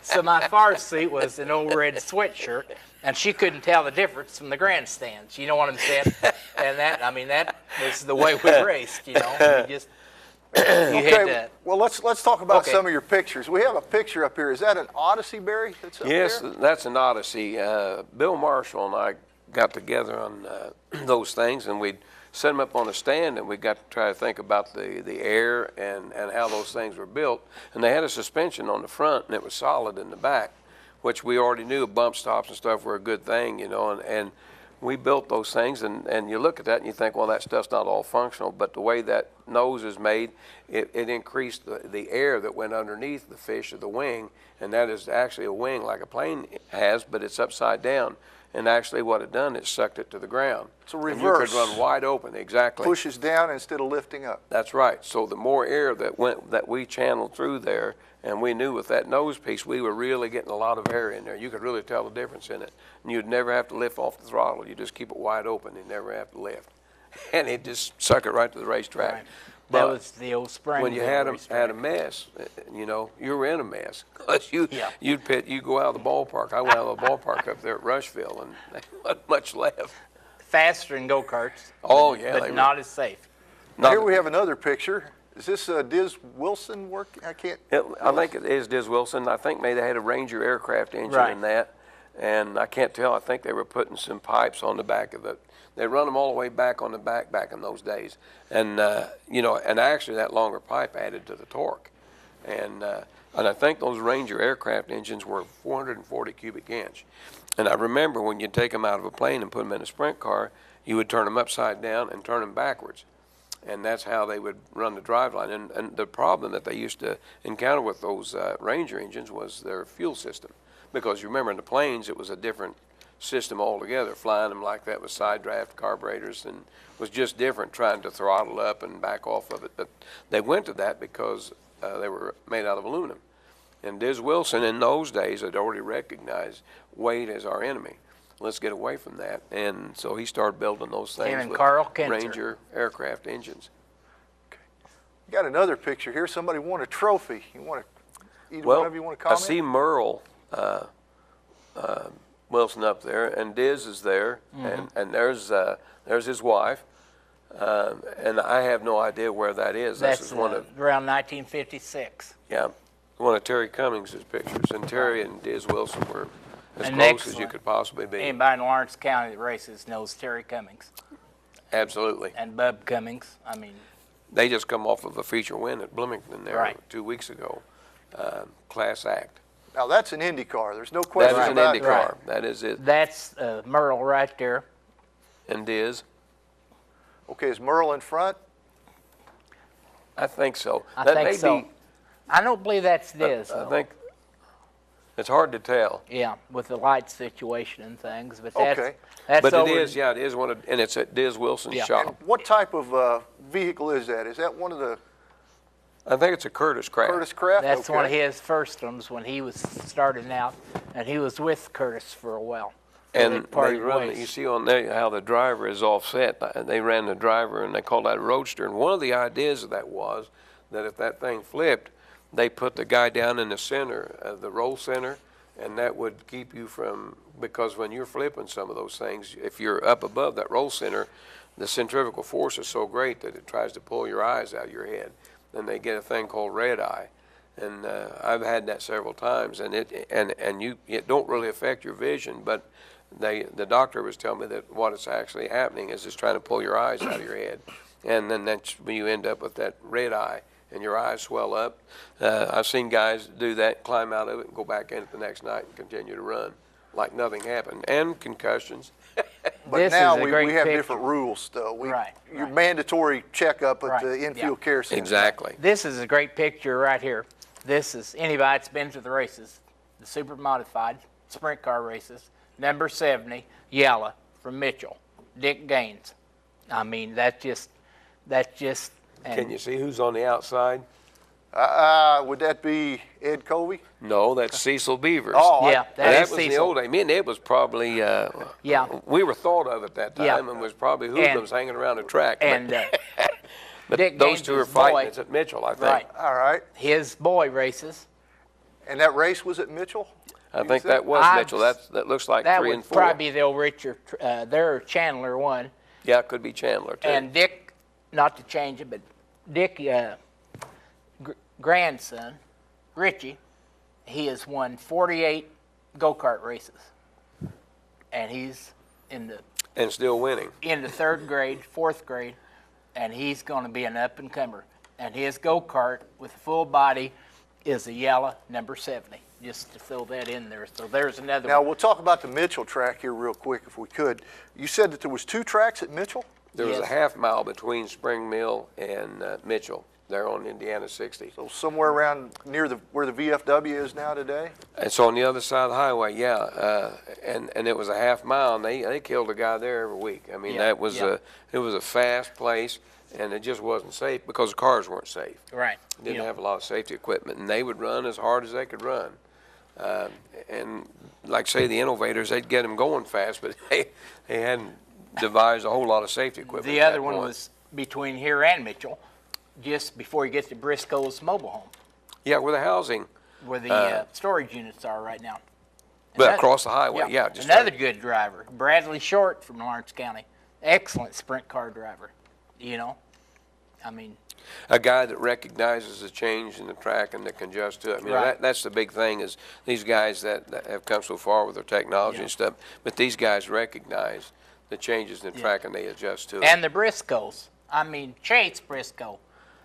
Speaker 3: So my fire suit was an old red sweatshirt. And she couldn't tell the difference from the grandstands. You know what I'm saying? And that was the way we raced, We just...
Speaker 1: Okay, well, let's talk about
Speaker 3: Okay.
Speaker 1: some of your pictures. We have a picture up here. Is that an Odyssey, Barry, that's up
Speaker 2: Yes,
Speaker 1: there?
Speaker 2: that's an Odyssey. Bill Marshall and I got together on those things, and we'd set them up on a stand, and we got to try to think about the air and how those things were built. And they had a suspension on the front, and it was solid in the back, which we already knew bump stops and stuff were a good thing, and we built those things, and you look at that and you think, well, that stuff's not all functional, but the way that nose is made, it increased the air that went underneath the fish or the wing, and that is actually a wing like a plane has, but it's upside down. And actually what it done, it sucked it to the ground.
Speaker 1: So
Speaker 2: And
Speaker 1: reverse.
Speaker 2: you could run wide open, exactly.
Speaker 1: Pushes down instead of lifting up.
Speaker 2: That's right. So the more air that we channeled through there, and we knew with that nose piece, we were really getting a lot of air in there. You could really tell the difference in it. And you'd never have to lift off the throttle. You just keep it wide open and never have to lift. And it just suck it right to the racetrack.
Speaker 3: Right.
Speaker 2: But
Speaker 3: That was the old spring.
Speaker 2: when you had a mess, you were in a mess. 'Cause
Speaker 3: Yeah.
Speaker 2: you'd go out of the ballpark. I went out of the ballpark up there at Rushville, and there wasn't much left.
Speaker 3: Faster than go-karts.
Speaker 2: Oh, yeah,
Speaker 3: But
Speaker 2: they were.
Speaker 3: not as safe.
Speaker 1: Here we have another picture. Is this Diz Wilson work? I can't.
Speaker 2: I think it is Diz Wilson. I think maybe they had a Ranger aircraft engine
Speaker 3: Right.
Speaker 2: in that, and I can't tell. I think they were putting some pipes on the back of it. They run them all the way back on the back in those days, and and actually that longer pipe added to the torque, and I think those Ranger aircraft engines were 440 cubic inch, and I remember when you take them out of a plane and put them in a sprint car, you would turn them upside down and turn them backwards. And that's how they would run the driveline. And the problem that they used to encounter with those Ranger engines was their fuel system. Because you remember in the planes, it was a different system altogether. Flying them like that with side draft carburetors and was just different, trying to throttle up and back off of it. But they went to that because they were made out of aluminum. And Diz Wilson in those days had already recognized weight as our enemy. Let's get away from that. And so he started building those things
Speaker 3: and
Speaker 2: with
Speaker 3: Carl Kenter.
Speaker 2: Ranger aircraft engines.
Speaker 1: Got another picture here. Somebody won a trophy. Either
Speaker 2: Well,
Speaker 1: one of you want to
Speaker 2: I
Speaker 1: comment?
Speaker 2: see Merle Wilson up there, and Diz is there, and there's his wife, and I have no idea where that is.
Speaker 3: That's
Speaker 2: This is one of
Speaker 3: around 1956.
Speaker 2: one of Terry Cummings' pictures, and Terry and Diz Wilson were as
Speaker 3: And
Speaker 2: close
Speaker 3: next
Speaker 2: as you
Speaker 3: one.
Speaker 2: could possibly be.
Speaker 3: Anybody in Lawrence County that races knows Terry Cummings
Speaker 2: Absolutely.
Speaker 3: and Bub Cummings. I mean,
Speaker 2: They just come off of a feature win at Bloomington there
Speaker 3: Right.
Speaker 2: 2 weeks ago, class act.
Speaker 1: Now that's an Indy car. There's no
Speaker 2: That
Speaker 1: question
Speaker 2: is an
Speaker 1: about
Speaker 2: Indy
Speaker 1: it.
Speaker 2: car. That is it.
Speaker 3: that's Merle right there.
Speaker 2: And Diz,
Speaker 1: Okay, is Merle in front?
Speaker 2: I think so.
Speaker 3: I
Speaker 2: That
Speaker 3: think
Speaker 2: may
Speaker 3: so.
Speaker 2: be-
Speaker 3: I don't believe that's Diz.
Speaker 2: I
Speaker 3: though.
Speaker 2: think it's hard to tell.
Speaker 3: Yeah, with the light situation and things, but
Speaker 1: Okay.
Speaker 3: that's
Speaker 2: But
Speaker 3: over.
Speaker 2: it is, it is one of, and it's at Diz Wilson's
Speaker 3: Yeah.
Speaker 2: shop.
Speaker 1: What type of vehicle is that? Is that one of the
Speaker 2: I think it's a Curtis craft.
Speaker 1: Curtis Craft?
Speaker 3: That's
Speaker 1: Okay.
Speaker 3: one of his first ones when he was starting out, and he was with Curtis for a while.
Speaker 2: And they
Speaker 3: parted
Speaker 2: run,
Speaker 3: ways.
Speaker 2: you see on there how the driver is offset. They ran the driver and they called that a roadster. And one of the ideas of that was that if that thing flipped, they put the guy down in the center, the roll center, and that would keep you from, because when you're flipping some of those things, if you're up above that roll center, the centrifugal force is so great that it tries to pull your eyes out of your head. Then they get a thing called red eye. And I've had that several times, and it don't really affect your vision, but the doctor was telling me that what is actually happening is it's trying to pull your eyes out of your head, and then that's when you end up with that red eye and your eyes swell up. I've seen guys do that, climb out of it, and go back in it the next night and continue to run like nothing happened, and concussions.
Speaker 1: But
Speaker 3: This
Speaker 1: now
Speaker 3: is a
Speaker 1: we
Speaker 3: great
Speaker 1: have
Speaker 3: picture.
Speaker 1: different rules, though. Your
Speaker 3: Right.
Speaker 1: mandatory checkup at
Speaker 3: Right,
Speaker 1: the
Speaker 3: yeah.
Speaker 1: infield care center.
Speaker 2: Exactly.
Speaker 3: This is a great picture right here. This is anybody that's been to the races, the super modified sprint car races. Number 70, Yalla from Mitchell, Dick Gaines. I mean, that's just That's just.
Speaker 2: Can you see who's on the outside?
Speaker 1: Would that be Ed Covey?
Speaker 2: No, that's Cecil Beavers.
Speaker 1: Oh,
Speaker 3: Yeah,
Speaker 2: And that
Speaker 3: is
Speaker 2: was in the
Speaker 3: Cecil.
Speaker 2: old days. Me and Ed was probably,
Speaker 3: Yeah.
Speaker 2: we were thought of at that time
Speaker 3: Yeah.
Speaker 2: and was probably hoodlums hanging around the track.
Speaker 3: And
Speaker 2: but
Speaker 3: Dick
Speaker 2: those
Speaker 3: Gaines'
Speaker 2: two are
Speaker 3: boy-
Speaker 2: fighting. It's at Mitchell, I think.
Speaker 3: Right.
Speaker 1: all right.
Speaker 3: his boy races.
Speaker 1: And that race was at Mitchell?
Speaker 2: I think that was
Speaker 3: I've-
Speaker 2: Mitchell. That looks like
Speaker 3: That
Speaker 2: 3
Speaker 3: would
Speaker 2: and 4.
Speaker 3: probably be the old Richard. Their Chandler won.
Speaker 2: Yeah, it could be Chandler, too.
Speaker 3: And Dick, not to change it, but Dick, grandson, Richie, he has won 48 go-kart races. And he's in
Speaker 2: and still winning.
Speaker 3: the third grade, fourth grade, and he's going to be an up-and-comer. And his go-kart with a full body is a yellow number 70, just to throw that in there. So there's another
Speaker 1: Now,
Speaker 3: one.
Speaker 1: we'll talk about the Mitchell track here real quick if we could. You said that there was 2 tracks at Mitchell?
Speaker 2: There was a
Speaker 3: Yes.
Speaker 2: half mile between Spring Mill and Mitchell. They're on Indiana 60.
Speaker 1: So somewhere around near where the VFW is now today?
Speaker 2: It's on the other side of the highway, yeah. And it was a half mile, and they killed a guy there every week. I mean,
Speaker 3: Yeah,
Speaker 2: that was
Speaker 3: yeah.
Speaker 2: it was a fast place, and it just wasn't safe because the cars weren't safe.
Speaker 3: Right.
Speaker 2: Didn't
Speaker 3: Yeah.
Speaker 2: have a lot of safety equipment, and they would run as hard as they could run. And like say the innovators, they'd get them going fast, but they hadn't devised a whole lot of safety equipment.
Speaker 3: The
Speaker 2: at
Speaker 3: other
Speaker 2: that
Speaker 3: one
Speaker 2: point.
Speaker 3: was between here and Mitchell, just before you get to Briscoe's mobile home,
Speaker 2: Yeah, where the housing,
Speaker 3: where the storage units are right now.
Speaker 2: but
Speaker 3: Another-
Speaker 2: across the highway, yeah. Just
Speaker 3: Another good driver, Bradley Short from Lawrence County. Excellent sprint car driver. You know, I mean,
Speaker 2: a guy that recognizes the change in the track and that can adjust to it. I mean,
Speaker 3: Right.
Speaker 2: that's the big thing is these guys that have come so far with their technology
Speaker 3: Yeah.
Speaker 2: and stuff, but these guys recognize the changes in the track and they adjust to it.
Speaker 3: and the Briscoes. I mean, Chase Briscoe,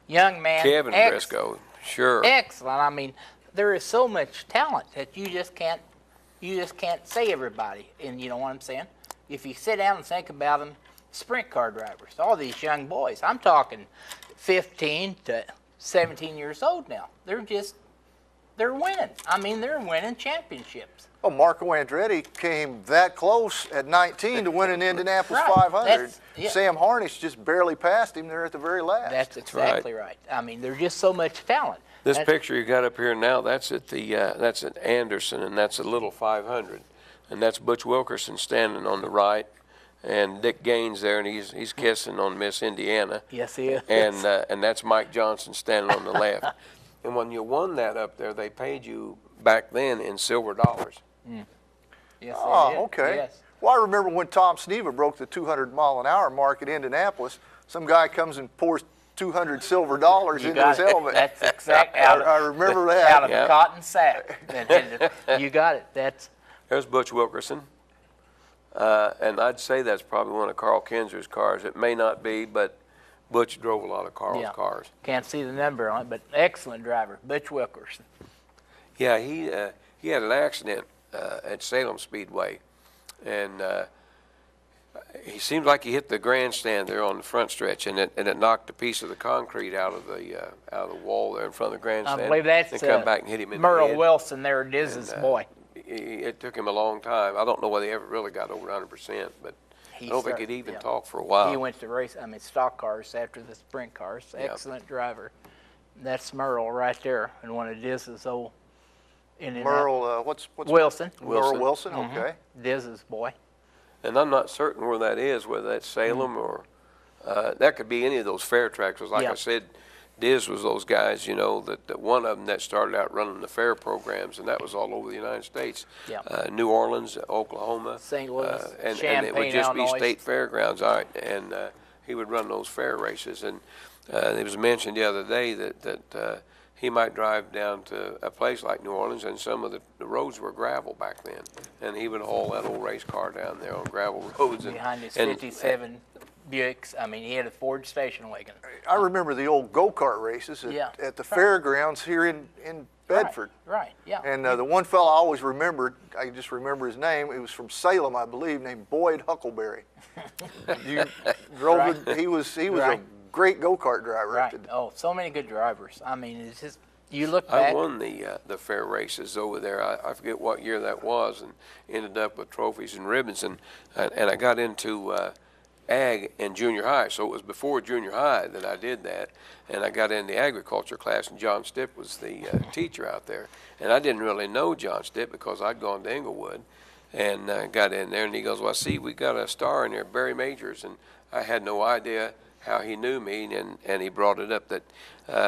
Speaker 3: young man.
Speaker 2: Kevin Briscoe, sure.
Speaker 3: Excellent. I mean, there is so much talent that you just can't say everybody. And you know what I'm saying? If you sit down and think about them, sprint car drivers, all these young boys. I'm talking 15 to 17 years old now. They're winning. I mean, they're winning championships.
Speaker 1: Oh, Marco Andretti came that close at 19 to win an Indianapolis
Speaker 3: Right.
Speaker 1: 500.
Speaker 3: Yeah.
Speaker 1: Sam Harnish just barely passed him there at the very last.
Speaker 3: That's exactly right. I mean, there's just so much talent.
Speaker 2: This
Speaker 3: That-
Speaker 2: picture you got up here now, that's at Anderson, and that's a little 500, and that's Butch Wilkerson standing on the right, and Dick Gaines there, and he's kissing on Miss Indiana.
Speaker 3: Yes, he is.
Speaker 2: And that's Mike Johnson standing on the left. And when you won that up there, they paid you back then in silver dollars.
Speaker 3: Yes, they
Speaker 1: Oh,
Speaker 3: did.
Speaker 1: okay.
Speaker 3: Yes.
Speaker 1: Well, I remember when Tom Sneva broke the 200-mile-an-hour mark at Indianapolis, some guy comes and pours 200 silver dollars
Speaker 3: You
Speaker 1: into
Speaker 3: got
Speaker 1: his
Speaker 3: it.
Speaker 1: helmet.
Speaker 3: That's exactly out
Speaker 1: I
Speaker 3: of,
Speaker 1: remember that.
Speaker 3: out of
Speaker 2: Yeah.
Speaker 3: a cotton sack. You got it. That's
Speaker 2: There's Butch Wilkerson. And I'd say that's probably one of Carl Kinser's cars. It may not be, but Butch drove a lot of Carl's
Speaker 3: Yeah.
Speaker 2: cars.
Speaker 3: can't see the number on it, but excellent driver, Butch Wilkerson.
Speaker 2: Yeah, he had an accident at Salem Speedway, and he seemed like he hit the grandstand there on the front stretch, and it knocked a piece of the concrete out of the wall there in front of the grandstand.
Speaker 3: I believe that's
Speaker 2: and come back and hit him in the
Speaker 3: Merle
Speaker 2: head.
Speaker 3: Wilson there, Diz's boy.
Speaker 2: It took him a long time. I don't know whether he ever really got over 100%, but I don't think he'd even talk for a while.
Speaker 3: He went to race, stock cars after the sprint cars. Excellent driver. That's Merle right there, and one of Diz's old
Speaker 1: Merle, what's
Speaker 3: Wilson.
Speaker 1: Merle Wilson? Okay.
Speaker 3: Diz's boy.
Speaker 2: And I'm not certain where that is, whether that's Salem or that could be any of those fair tracks. 'Cause like
Speaker 3: Yeah.
Speaker 2: I said, Diz was those guys, that one of them that started out running the fair programs, and that was all over the United States.
Speaker 3: Yeah.
Speaker 2: New Orleans, Oklahoma,
Speaker 3: St. Louis,
Speaker 2: and it
Speaker 3: Champaign,
Speaker 2: would just
Speaker 3: Illinois.
Speaker 2: be state fairgrounds. All right, and he would run those fair races. And it was mentioned the other day that he might drive down to a place like New Orleans, and some of the roads were gravel back then, and he would haul that old race car down there on gravel roads.
Speaker 3: Behind his
Speaker 2: and
Speaker 3: 57 Buicks. He had a Ford station wagon.
Speaker 1: I remember the old go-kart races
Speaker 3: Yeah.
Speaker 1: at the fairgrounds here in Bedford.
Speaker 3: Right, yeah.
Speaker 1: And the one fellow I always remembered, I just remember his name, it was from Salem, I believe, named Boyd Huckleberry. You drove
Speaker 3: Right.
Speaker 1: he was
Speaker 3: Right.
Speaker 1: a great go-kart driver.
Speaker 3: Right. Oh, so many good drivers. It's just, you look back.
Speaker 2: I won the fair races over there. I forget what year that was, and ended up with trophies and ribbons. And I got into ag in junior high. So it was before junior high that I did that. And I got in the agriculture class, and John Stipp was the teacher out there. And I didn't really know John Stipp because I'd gone to Inglewood and got in there. And he goes, well, see, we got a star in there, Barry Majors. And I had no idea how he knew me, and he brought it up that,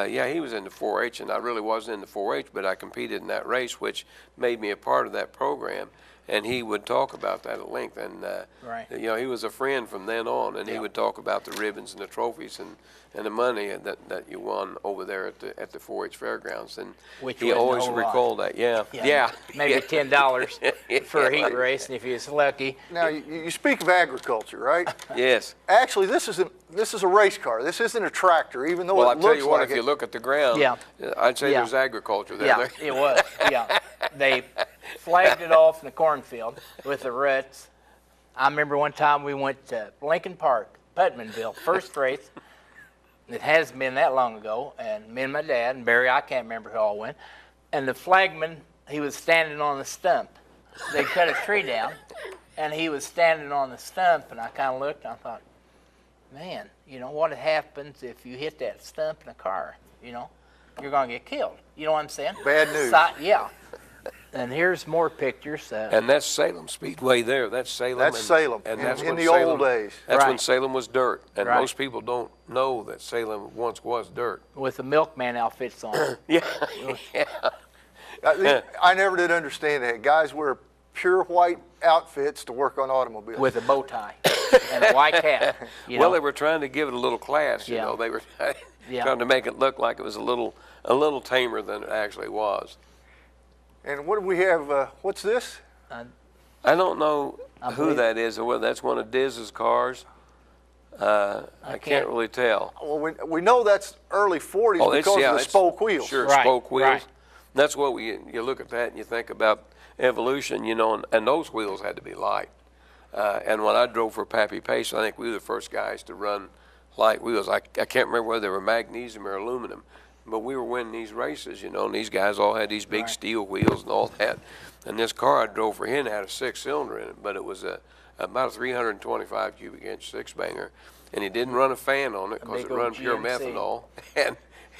Speaker 2: yeah, he was in the 4-H, and I really wasn't in the 4-H, but I competed in that race, which made me a part of that program. And he would talk about that at length, and
Speaker 3: Right.
Speaker 2: you know, he was a friend from then on, and he
Speaker 3: Yeah.
Speaker 2: would talk about the ribbons and the trophies and the money that you won over there at the 4-H fairgrounds, and
Speaker 3: Which
Speaker 2: he
Speaker 3: wasn't a
Speaker 2: always
Speaker 3: whole lot.
Speaker 2: recalled that. Yeah.
Speaker 3: Maybe $10 for a heat race, and if he was lucky.
Speaker 1: Now, you speak of agriculture, right?
Speaker 2: Yes.
Speaker 1: Actually, this is a race car. This isn't a tractor, even though
Speaker 2: Well,
Speaker 1: it
Speaker 2: I tell
Speaker 1: looks
Speaker 2: you what,
Speaker 1: like
Speaker 2: if
Speaker 1: it.
Speaker 2: you look at the ground,
Speaker 3: Yeah.
Speaker 2: I'd say
Speaker 3: Yeah.
Speaker 2: there's agriculture there.
Speaker 3: Yeah, it was. Yeah, they flagged it off in the cornfield with the ruts. I remember one time we went to Lincoln Park, Putmanville, first race. It hasn't been that long ago, and me and my dad and Barry, I can't remember who all went. And the flagman, he was standing on the stump. They cut a tree down, and he was standing on the stump, and I kind of looked, and I thought, man, you know, what happens if you hit that stump in a car, you know? You're going to get killed. You know what I'm saying?
Speaker 1: Bad news.
Speaker 3: Yeah. And here's more pictures.
Speaker 2: And that's Salem Speedway there. That's Salem.
Speaker 1: That's
Speaker 2: and,
Speaker 1: Salem,
Speaker 2: And
Speaker 1: in-
Speaker 2: that's
Speaker 1: in
Speaker 2: when
Speaker 1: the
Speaker 2: Salem,
Speaker 1: old days.
Speaker 2: That's when
Speaker 3: Right.
Speaker 2: Salem was dirt. And
Speaker 3: Right.
Speaker 2: most people don't know that Salem once was dirt.
Speaker 3: with the milkman outfits on.
Speaker 2: Yeah. Yeah.
Speaker 1: I never did understand that. Guys wear pure white outfits to work on automobiles.
Speaker 3: With a bow tie and a white hat. You
Speaker 2: Well,
Speaker 3: know?
Speaker 2: they were trying to give it a little class, you
Speaker 3: Yeah.
Speaker 2: know. They were
Speaker 3: Yeah.
Speaker 2: trying to make it look like it was a little tamer than it actually was.
Speaker 1: And what do we have? What's this?
Speaker 2: I don't know
Speaker 3: I
Speaker 2: who
Speaker 3: believe-
Speaker 2: that is or whether that's one of Diz's cars. I can't
Speaker 3: can't-
Speaker 2: really tell.
Speaker 1: Well, we know that's early 40s because of the
Speaker 2: it's-
Speaker 1: spoke wheels.
Speaker 2: Sure,
Speaker 3: Right,
Speaker 2: spoke wheels.
Speaker 3: right.
Speaker 2: That's what you look at that and you think about evolution, you know, and those wheels had to be light. And when I drove for Pappy Pace, I think we were the first guys to run light wheels. I can't remember whether they were magnesium or aluminum, but we were winning these races, you know, and these guys all had these big
Speaker 3: Right.
Speaker 2: steel wheels and all that. And this car I drove for him had a 6-cylinder in it, but it was about a 325 cubic inch 6-banger, and he didn't run a fan on it because
Speaker 3: big
Speaker 2: it
Speaker 3: old
Speaker 2: run pure
Speaker 3: GMC.
Speaker 2: methanol,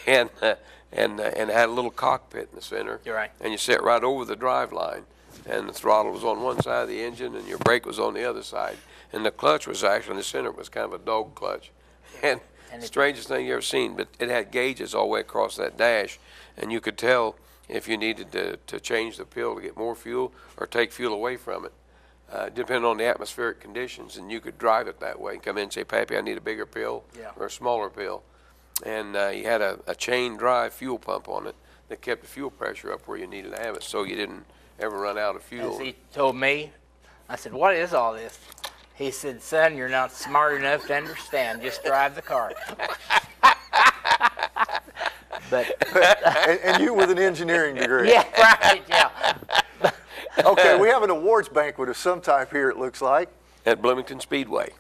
Speaker 2: and it had a little cockpit in the center.
Speaker 3: You're right.
Speaker 2: And you sit right over the drive line, and the throttle was on one side of the engine, and your brake was on the other side, and the clutch was actually in the center. It was kind of a dog clutch, and
Speaker 3: And it-
Speaker 2: strangest thing you ever seen. But it had gauges all the way across that dash, and you could tell if you needed to change the pill to get more fuel or take fuel away from it, depending on the atmospheric conditions. And you could drive it that way. Come in and say, Pappy, I need a bigger pill
Speaker 3: Yeah.
Speaker 2: or a smaller pill. And you had a chain drive fuel pump on it that kept the fuel pressure up where you needed to have it, so you didn't ever run out of fuel.
Speaker 3: As he told me, I said, what is all this? He said, son, you're not smart enough to understand. Just drive the car. But
Speaker 1: and you with an engineering degree.
Speaker 3: yeah, right, yeah.
Speaker 1: Okay, we have an awards banquet of some type here, it looks like.
Speaker 2: At Bloomington Speedway.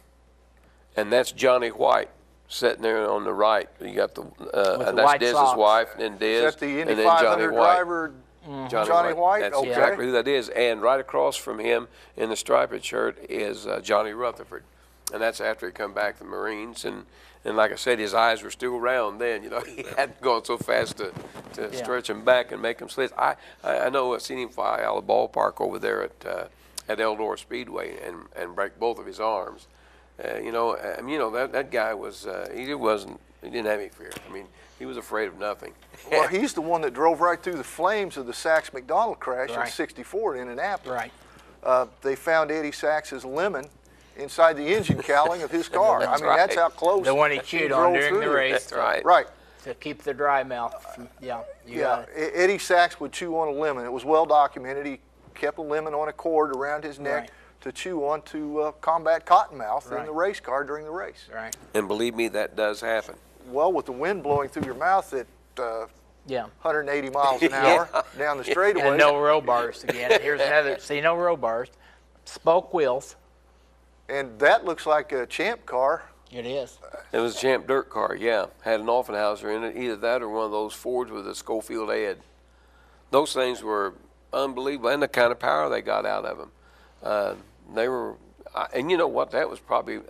Speaker 2: And that's Johnny White sitting there on the right. You got the,
Speaker 3: the
Speaker 2: and that's
Speaker 3: white
Speaker 2: Diz's
Speaker 3: socks.
Speaker 2: wife, and then Diz,
Speaker 1: Is that the Indy
Speaker 2: and then Johnny
Speaker 1: 500
Speaker 2: White.
Speaker 1: driver, Johnny White?
Speaker 2: That's
Speaker 1: Okay.
Speaker 2: exactly who that is. And right across from him in the striped shirt is Johnny Rutherford. And that's after he come back from the Marines. And like I said, his eyes were still round then. You know, he hadn't gone so fast to
Speaker 3: Yeah.
Speaker 2: stretch him back and make him slits. I know I've seen him fly out of the ballpark over there at Eldor Speedway and break both of his arms. That guy was, he didn't have any fear. I mean, he was afraid of nothing.
Speaker 1: Well, he's the one that drove right through the flames of the Sachs-McDonald crash in
Speaker 3: Right.
Speaker 1: '64 in Indianapolis.
Speaker 3: Right.
Speaker 1: They found Eddie Sachs's lemon inside the engine cowling of his car.
Speaker 2: That's
Speaker 1: I mean, that's
Speaker 2: right.
Speaker 1: how close
Speaker 3: The one he chewed on
Speaker 1: drove
Speaker 3: during the
Speaker 1: through.
Speaker 3: race.
Speaker 2: That's right.
Speaker 1: Right.
Speaker 3: To keep the dry mouth. Yeah, you
Speaker 1: Yeah,
Speaker 3: got it.
Speaker 1: Eddie Sachs would chew on a lemon. It was well documented. He kept a lemon on a cord around his neck
Speaker 3: Right.
Speaker 1: to chew on to combat cottonmouth in
Speaker 3: Right.
Speaker 1: the race car during the race.
Speaker 3: Right.
Speaker 2: And believe me, that does happen.
Speaker 1: Well, with the wind blowing through your mouth at
Speaker 3: Yeah.
Speaker 1: 180 miles an hour down the straightaway.
Speaker 3: And no roll bars again. Here's another. See, no roll bars. Spoke wheels.
Speaker 1: And that looks like a champ car.
Speaker 3: It is.
Speaker 2: It was a Champ dirt car, yeah. Had an Offenhauser in it, either that or one of those Fords with a Schofield head. Those things were unbelievable, and the kind of power they got out of them. They were, and you know what? That was probably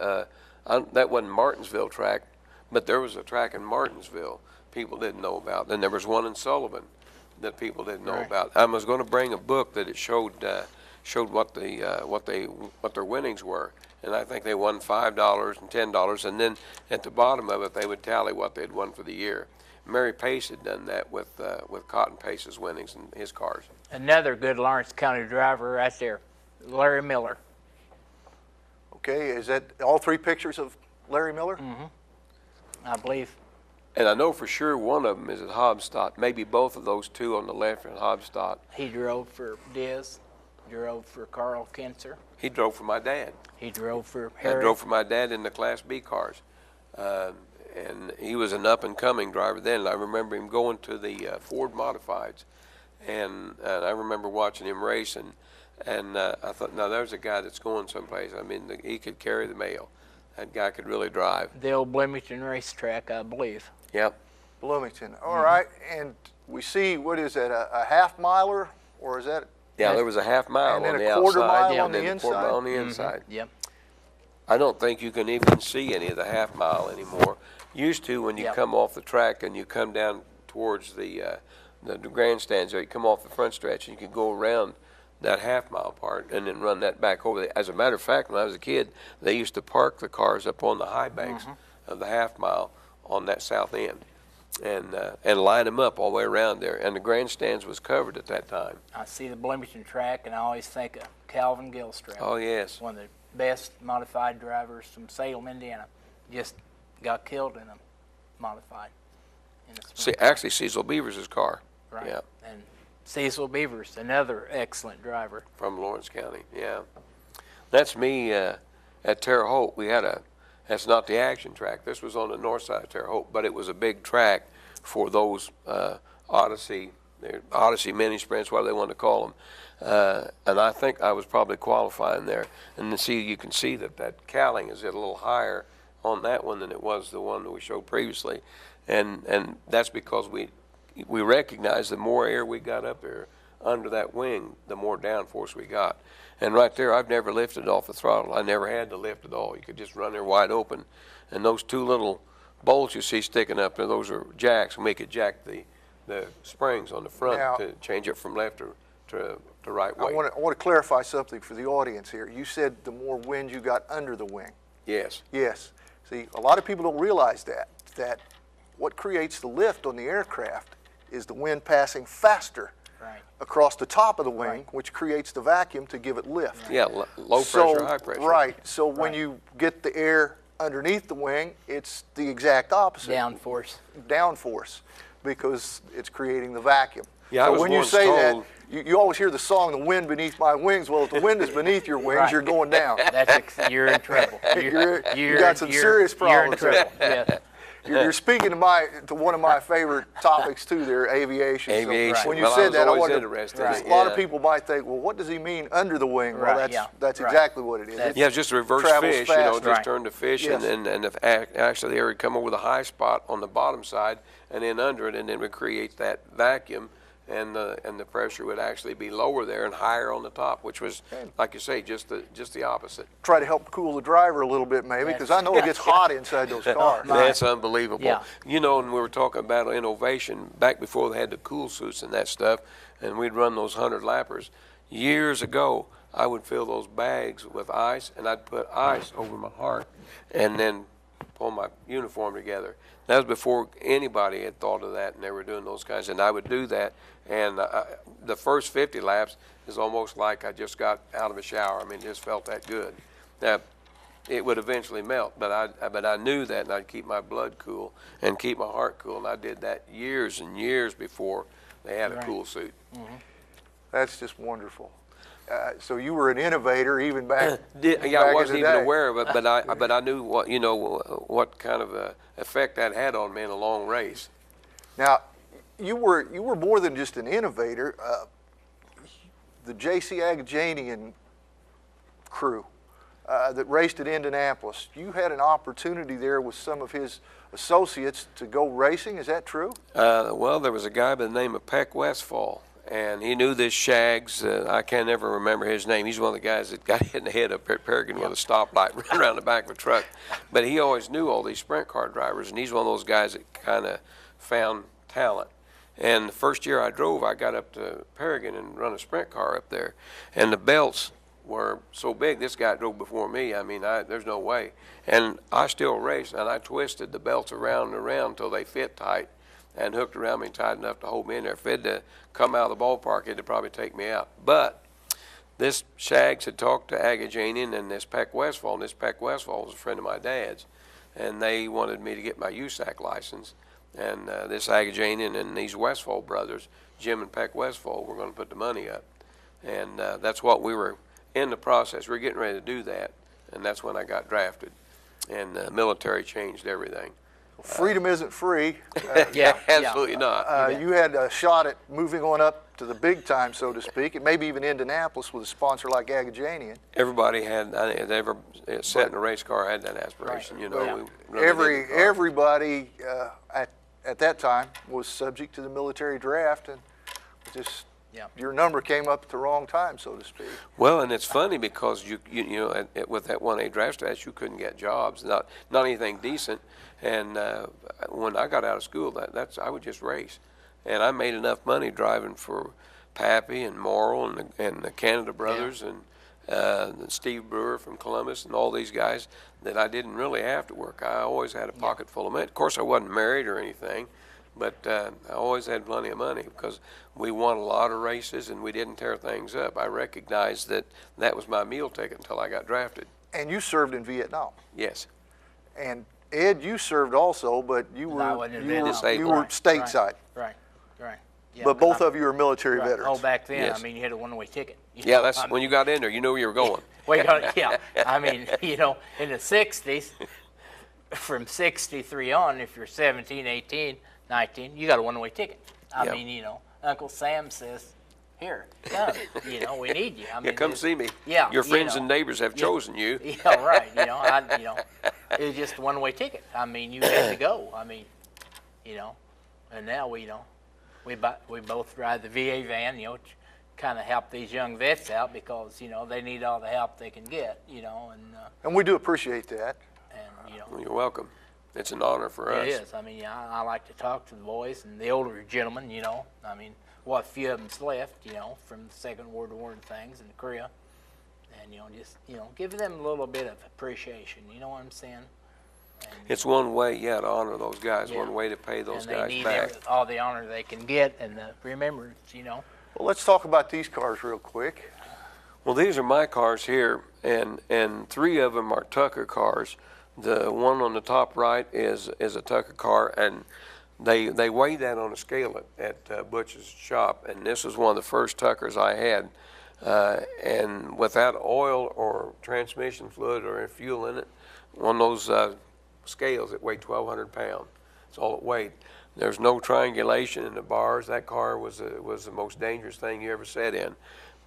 Speaker 2: That wasn't Martinsville track, but there was a track in Martinsville people didn't know about. Then there was one in Sullivan that people didn't know about. I was going to bring a book that it showed what their winnings were, and I think they won $5 and $10, and then at the bottom of it they would tally what they'd won for the year. Mary Pace had done that with Cotton Pace's winnings in his cars.
Speaker 3: Another good Lawrence County driver right there, Larry Miller.
Speaker 1: Okay, is that all three pictures of Larry Miller?
Speaker 3: I believe.
Speaker 2: And I know for sure one of them is at Hobstadt. Maybe both of those two on the left are at Hobstadt.
Speaker 3: He drove for Diz, drove for Carl Kinser.
Speaker 2: He drove for my dad.
Speaker 3: He drove for
Speaker 2: I
Speaker 3: Harry.
Speaker 2: drove for my dad in the Class B cars. And he was an up-and-coming driver then. And I remember him going to the Ford Modifieds. And I remember watching him race. And I thought, now there's a guy that's going someplace. I mean, he could carry the mail. That guy could really drive.
Speaker 3: The old Bloomington racetrack, I believe.
Speaker 2: Yep.
Speaker 1: Bloomington. All right, and we see, what is that, a half miler, or is that?
Speaker 2: Yeah, there was a half mile
Speaker 1: And then
Speaker 2: on
Speaker 1: a
Speaker 2: the
Speaker 1: quarter
Speaker 2: outside.
Speaker 1: mile on
Speaker 2: and then
Speaker 1: the
Speaker 2: a quarter
Speaker 1: inside?
Speaker 2: mile on the inside.
Speaker 3: Yep.
Speaker 2: I don't think you can even see any of the half mile anymore. Used to, when you
Speaker 3: Yep.
Speaker 2: come off the track and you come down towards the grandstands, or you come off the front stretch and you could go around that half mile part and then run that back over. As a matter of fact, when I was a kid, they used to park the cars up on the high banks of the half mile on that south end and line them up all the way around there. And the grandstands was covered at that time.
Speaker 3: I see the Bloomington track, and I always think of Calvin Gilstrap.
Speaker 2: Oh, yes.
Speaker 3: One of the best modified drivers from Salem, Indiana. Just got killed in a modified. In a
Speaker 2: See,
Speaker 3: sprint.
Speaker 2: actually, Cecil Beavers' car.
Speaker 3: Right.
Speaker 2: Yeah,
Speaker 3: And Cecil Beavers, another excellent driver.
Speaker 2: from Lawrence County, yeah. That's me at Terre Haute. We had that's not the action track. This was on the north side of Terre Haute, but it was a big track for those Odyssey mini sprints, whatever they want to call them. And I think I was probably qualifying there. And you can see that cowling is a little higher on that one than it was the one that we showed previously. And that's because we recognize the more air we got up there under that wing, the more downforce we got. And right there, I've never lifted off the throttle. I never had to lift at all. You could just run there wide open. And those two little bolts you see sticking up there, those are jacks, and we could jack the springs on the front
Speaker 1: Now,
Speaker 2: to change it from left to right way.
Speaker 1: I want to clarify something for the audience here. You said the more wind you got under the wing.
Speaker 2: Yes.
Speaker 1: Yes. See, a lot of people don't realize that what creates the lift on the aircraft is the wind passing faster
Speaker 3: Right.
Speaker 1: across the top of the wing, which creates the vacuum to give it lift.
Speaker 2: Yeah, low pressure, high pressure.
Speaker 1: Right. So when you get the air underneath the wing, it's the exact opposite.
Speaker 3: Downforce.
Speaker 1: Downforce, because it's creating the vacuum.
Speaker 2: Yeah, I
Speaker 1: so
Speaker 2: was
Speaker 1: when you
Speaker 2: once
Speaker 1: say
Speaker 2: told-
Speaker 1: that, you always hear the song, "The wind beneath my wings." Well, if the wind is beneath your wings,
Speaker 3: Right.
Speaker 1: you're going down.
Speaker 3: You're in trouble.
Speaker 1: You got some serious problems
Speaker 3: You're in
Speaker 1: there.
Speaker 3: trouble. Yes.
Speaker 1: You're speaking to one of my favorite topics too there, aviation.
Speaker 2: Aviation.
Speaker 1: So when you
Speaker 2: Well, I
Speaker 1: said
Speaker 2: was
Speaker 1: that, I
Speaker 2: always
Speaker 1: wanted
Speaker 2: interested.
Speaker 1: because
Speaker 3: Right.
Speaker 1: a lot of
Speaker 2: Yeah.
Speaker 1: people might think, well, what does he mean under the wing?
Speaker 3: Right,
Speaker 1: Well, that's
Speaker 3: right.
Speaker 1: exactly what it is.
Speaker 3: That's-
Speaker 2: Yeah, it's just a reverse
Speaker 1: Travels
Speaker 2: fish,
Speaker 1: fast.
Speaker 2: just
Speaker 3: Right.
Speaker 2: turn to fish,
Speaker 1: Yes.
Speaker 2: and if actually the air would come over the high spot on the bottom side and then under it, and then would create that vacuum, and the pressure would actually be lower there and higher on the top, which was, like you say, just the opposite.
Speaker 1: Try to help cool the driver a little bit, maybe, because I know it gets hot inside those cars.
Speaker 2: That's unbelievable.
Speaker 3: Yeah.
Speaker 2: You know, when we were talking about innovation, back before they had the cool suits and that stuff, and we'd run those 100 lappers, years ago, I would fill those bags with ice, and I'd put ice over my heart, and then pull my uniform together. That was before anybody had thought of that, and they were doing those kinds. And I would do that, and the first 50 laps is almost like I just got out of a shower. I mean, it just felt that good. Now, it would eventually melt, but I knew that, and I'd keep my blood cool and keep my heart cool, and I did that years and years before they had a
Speaker 3: Right.
Speaker 2: cool suit.
Speaker 1: That's just wonderful. So you were an innovator even back.
Speaker 2: Yeah,
Speaker 1: back
Speaker 2: I
Speaker 1: in
Speaker 2: wasn't
Speaker 1: the
Speaker 2: even
Speaker 1: day.
Speaker 2: aware of it, but I knew what kind of effect that had on me in a long race.
Speaker 1: Now, you were more than just an innovator. The J.C. Agajanian crew that raced at Indianapolis, you had an opportunity there with some of his associates to go racing. Is that true?
Speaker 2: Well, there was a guy by the name of Peck Westfall, And he knew this Shags. I can't ever remember his name. He's one of the guys that got hit in the head up at Peregrine with a stoplight ran around the back of a truck. But he always knew all these sprint car drivers, and he's one of those guys that kind of found talent. And the first year I drove, I got up to Peregrine and run a sprint car up there. And the belts were so big, this guy drove before me. I mean, there's no way. And I still raced, and I twisted the belts around and around until they fit tight and hooked around me tight enough to hold me in there. If it had come out of the ballpark, it'd probably take me out. But this Shags had talked to Agajanian and this Peck Westfall, and this Peck Westfall was a friend of my dad's, and they wanted me to get my USAC license. And this Agajanian and these Westfall brothers, Jim and Peck Westfall, were going to put the money up. And that's what we were in the process. We were getting ready to do that, and that's when I got drafted. And the military changed everything.
Speaker 1: Freedom isn't free.
Speaker 3: Yeah,
Speaker 2: Absolutely not.
Speaker 1: You had a shot at moving on up to the big time, so to speak, and maybe even Indianapolis with a sponsor like Agajanian.
Speaker 2: Everybody had ever sat in a race car had that aspiration,
Speaker 3: Right.
Speaker 2: you know.
Speaker 3: Yeah.
Speaker 2: We really did the car.
Speaker 1: Everybody at that time was subject to the military draft, and just your number came up at the wrong time, so to speak.
Speaker 2: Well, and it's funny because you know with that 1A draft status, you couldn't get jobs, not anything decent. And when I got out of school, I would just race, and I made enough money driving for Pappy and Morrill and the Canada brothers and Steve Brewer from Columbus and all these guys that I didn't really have to work. I always had a pocket full of money. Of course, I wasn't married or anything, but I always had plenty of money because we won a lot of races and we didn't tear things up. I recognized that was my meal ticket until I got drafted.
Speaker 1: And you served in Vietnam.
Speaker 2: Yes.
Speaker 1: And Ed, you served also, but you were stateside.
Speaker 3: Right. Yeah,
Speaker 1: but both of you are military veterans.
Speaker 3: Oh, back then,
Speaker 2: Yes.
Speaker 3: I mean, you had a one-way ticket.
Speaker 2: Yeah, that's when you got in there, you knew where you were going.
Speaker 3: I mean, you know, in the 60s, from 63 on, if you're 17, 18, 19, you got a one-way ticket. I mean, you know, Uncle Sam says, here, come, you know, we need you. I mean,
Speaker 2: Come see me.
Speaker 3: Yeah,
Speaker 2: Your friends
Speaker 3: you know,
Speaker 2: and neighbors have chosen you.
Speaker 3: Yeah, right. You know, it was just a one-way ticket. I mean, you had to go. I mean, you know, and now we both drive the VA van, you know, to kind of help these young vets out because, you know, they need all the help they can get, you know,
Speaker 1: and we do appreciate that.
Speaker 3: and you know.
Speaker 2: Well, you're welcome. It's an honor for us.
Speaker 3: It is. I mean, yeah, I like to talk to the boys and the older gentlemen, you know. I mean, what few of them's left, you know, from the Second World War and things in Korea. And, you know, just, you know, give them a little bit of appreciation, you know what I'm saying? And,
Speaker 2: It's one way, to honor those guys,
Speaker 3: Yeah.
Speaker 2: one way to pay those
Speaker 3: and
Speaker 2: guys
Speaker 3: they need
Speaker 2: back.
Speaker 3: all the honor they can get and the remembrance, you know.
Speaker 1: Well, let's talk about these cars real quick.
Speaker 2: Well, these are my cars here, and three of them are Tucker cars. The one on the top right is a Tucker car, and they weigh that on a scale at Butch's shop, and this was one of the first Tuckers I had. And without oil or transmission fluid or fuel in it, on those scales, it weighed 1,200 pounds. That's all it weighed. There's no triangulation in the bars. That car was the most dangerous thing you ever sat in.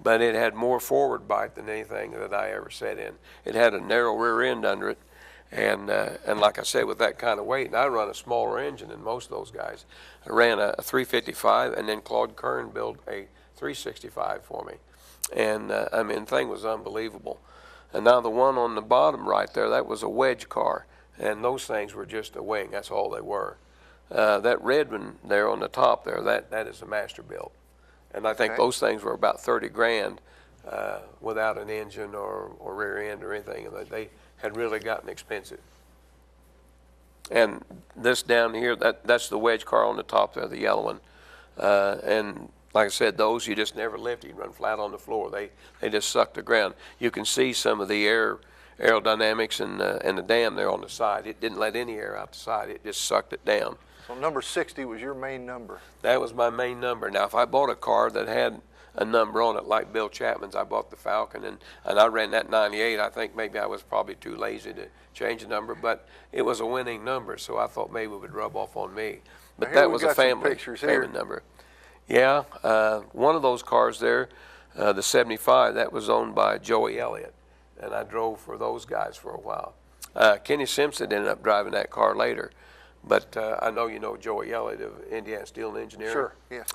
Speaker 2: But it had more forward bite than anything that I ever sat in. It had a narrow rear end under it. And like I said, with that kind of weight, and I run a smaller engine than most of those guys. I ran a 355, and then Claude Kern built a 365 for me. And I mean, the thing was unbelievable. And now the one on the bottom right there, that was a wedge car. And those things were just a wing. That's all they were. That red one there on the top there, that is a master built. And I think those things were about 30 grand without an engine or rear end or anything. They had really gotten expensive. And this down here, that's the wedge car on the top there, the yellow one. And like I said, those you just never lift. You run flat on the floor. They just suck the ground. You can see some of the aerodynamics and the dam there on the side. It didn't let any air out the side. It just sucked it down.
Speaker 1: So number 60 was your main number.
Speaker 2: That was my main number. Now, if I bought a car that had a number on it, like Bill Chapman's, I bought the Falcon, and I ran that 98. I think maybe I was probably too lazy to change the number, but it was a winning number, so I thought maybe it would rub off on me. But that was a family number. Yeah, one of those cars there, the 75, that was owned by Joey Elliott, and I drove for those guys for a while. Kenny Simpson ended up driving that car later, but I know you know Joey Elliott of Indiana Steel and Engineering.
Speaker 1: Sure, yes.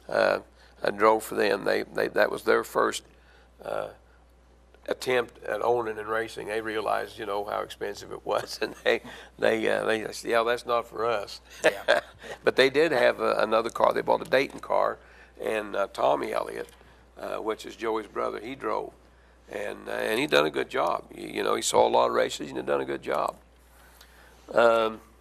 Speaker 2: I drove for them. That was their first attempt at owning and racing. They realized, how expensive it was, and they said, yeah, that's not for us.
Speaker 3: Yeah.
Speaker 2: But they did have another car. They bought a Dayton car, and Tommy Elliott, which is Joey's brother, he drove, and he done a good job. He saw a lot of races, and he done a good job.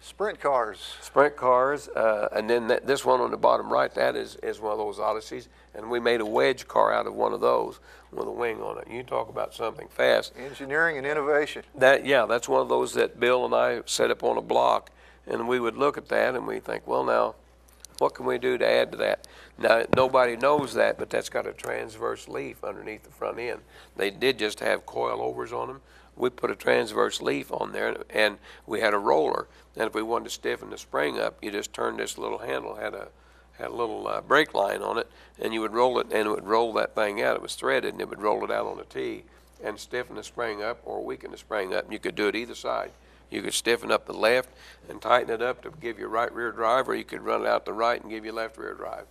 Speaker 1: Sprint cars.
Speaker 2: Sprint cars, and then this one on the bottom right, that is one of those Odysseys, and we made a wedge car out of one of those with a wing on it. You talk about something fast.
Speaker 1: Engineering and innovation.
Speaker 2: That's one of those that Bill and I set up on a block, and we would look at that and we think, well, now, what can we do to add to that? Now, nobody knows that, but that's got a transverse leaf underneath the front end. They did just have coilovers on them. We put a transverse leaf on there, and we had a roller. And if we wanted to stiffen the spring up, you just turned this little handle, had a little brake line on it, and you would roll it, and it would roll that thing out. It was threaded, and it would roll it out on a T and stiffen the spring up or weaken the spring up. And you could do it either side. You could stiffen up the left and tighten it up to give you right rear drive, or you could run it out the right and give you left rear drive.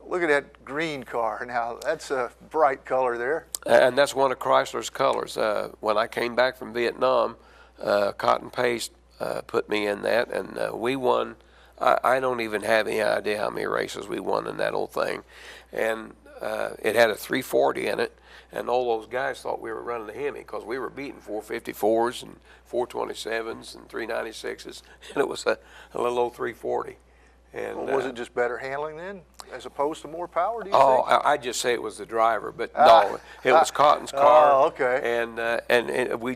Speaker 1: Look at that green car. Now, that's a bright color there.
Speaker 2: And that's one of Chrysler's colors. When I came back from Vietnam, Cotton Paste put me in that, and we won. I don't even have any idea how many races we won in that old thing. And it had a 340 in it, and all those guys thought we were running a Hemi because we were beating 454s and 427s and 396s, and it was a little old 340. And
Speaker 1: well, was it just better handling then, as opposed to more power, do you
Speaker 2: think?
Speaker 1: I
Speaker 2: just say it was the driver, but no, it was Cotton's car.
Speaker 1: Oh, okay.
Speaker 2: And we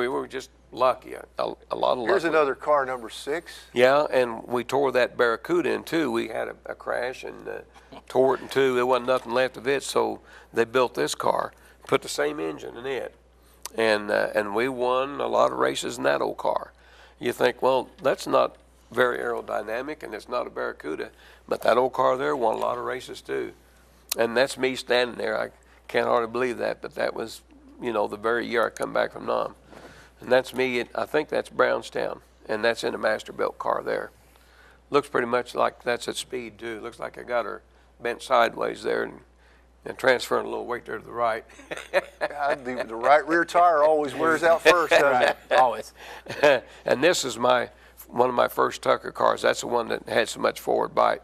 Speaker 2: were just lucky, a lot of luck.
Speaker 1: Here's another car, number 6.
Speaker 2: Yeah, and we tore that Barracuda in two. We had a crash and tore it in two. There wasn't nothing left of it, so they built this car, put the same engine in it, and we won a lot of races in that old car. You think, well, that's not very aerodynamic, and it's not a Barracuda, but that old car there won a lot of races too. And that's me standing there. I can't hardly believe that, but that was, the very year I come back from Nam. And that's me. I think that's Brownstown, and that's in a master-built car there. Looks pretty much like that's at speed too. Looks like I got her bent sideways there and transferring a little weight there to the right.
Speaker 1: The right rear tire always wears out first, doesn't it?
Speaker 3: Always.
Speaker 2: And this is one of my first Tucker cars. That's the one that had so much forward bite.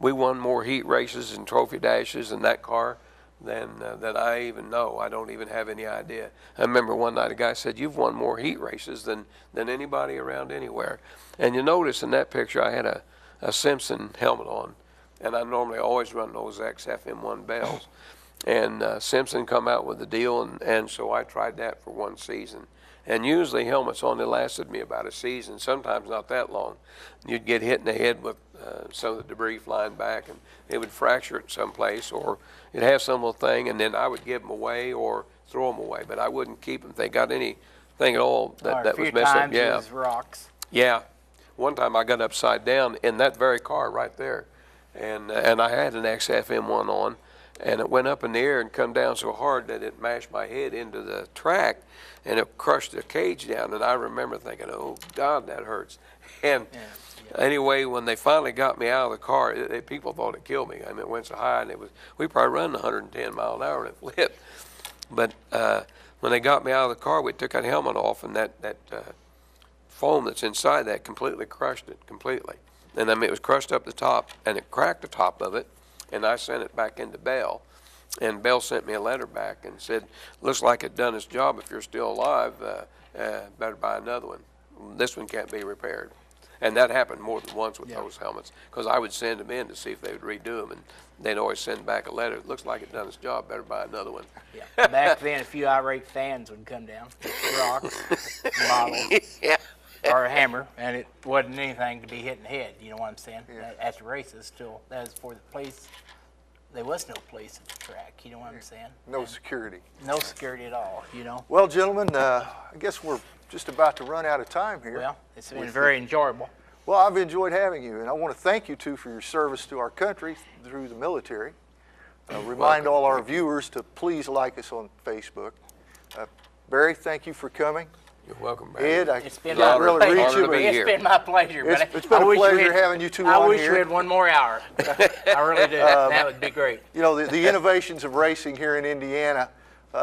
Speaker 2: We won more heat races and trophy dashes in that car than I even know. I don't even have any idea. I remember one night a guy said, "You've won more heat races than anybody around anywhere." And you notice in that picture I had a Simpson helmet on, and I normally always run those XFM1 bells. And Simpson come out with the deal, and so I tried that for one season. And usually helmets only lasted me about a season, sometimes not that long. You'd get hit in the head with some of the debris flying back, and it would fracture it someplace, or it'd have some little thing, and then I would give them away or throw them away, but I wouldn't keep them if they got anything at all that was messed up.
Speaker 3: Yeah. It was rocks.
Speaker 2: Yeah. One time I got upside down in that very car right there, and I had an XFM1 on, and it went up in the air and come down so hard that it mashed my head into the track, and it crushed the cage down. And I remember thinking, oh, God, that hurts. And anyway, when they finally got me out of the car, people thought it killed me. I mean, it went so high, and we probably run 110 mile an hour, and it flipped. But when they got me out of the car, we took that helmet off, and that foam that's inside that completely crushed it completely. And I mean, it was crushed up the top, and it cracked the top of it, and I sent it back into Bell. And Bell sent me a letter back and said, "Looks like it done its job. If you're still alive, better buy another one. This one can't be repaired." And that happened more than once with those helmets, because I would send them in to see if they would redo them, and they'd always send back a letter. "It looks like it done its job. Better buy another one."
Speaker 3: Yeah. Back then, a few irate fans would come down with rocks, bottles, or a hammer, and it wasn't anything to be hit in the head. You know what I'm saying?
Speaker 1: Yeah.
Speaker 3: At the races, still, that was for the police. There was no police at the track, you know what I'm saying?
Speaker 1: No security.
Speaker 3: No security at all, you know?
Speaker 1: Well, gentlemen, I guess we're just about to run out of time here.
Speaker 3: Well, it's been very enjoyable.
Speaker 1: Well, I've enjoyed having you, and I want to thank you, too, for your service to our country through the military. Remind all our viewers to please like us on Facebook. Barry, thank you for coming.
Speaker 2: You're welcome, Brad.
Speaker 1: Ed, I
Speaker 3: It's been
Speaker 1: can't
Speaker 3: my
Speaker 1: really
Speaker 3: pleasure.
Speaker 1: reach
Speaker 2: Honor
Speaker 1: you,
Speaker 2: to
Speaker 1: but
Speaker 2: be
Speaker 3: It's
Speaker 2: here.
Speaker 3: been my pleasure. But
Speaker 1: it's been
Speaker 3: I
Speaker 1: a
Speaker 3: wish we
Speaker 1: pleasure
Speaker 3: had-
Speaker 1: having you two
Speaker 3: I
Speaker 1: on
Speaker 3: wish
Speaker 1: here.
Speaker 3: we had one more hour. I really do. That would be great.
Speaker 1: You know, the innovations of racing here in Indiana,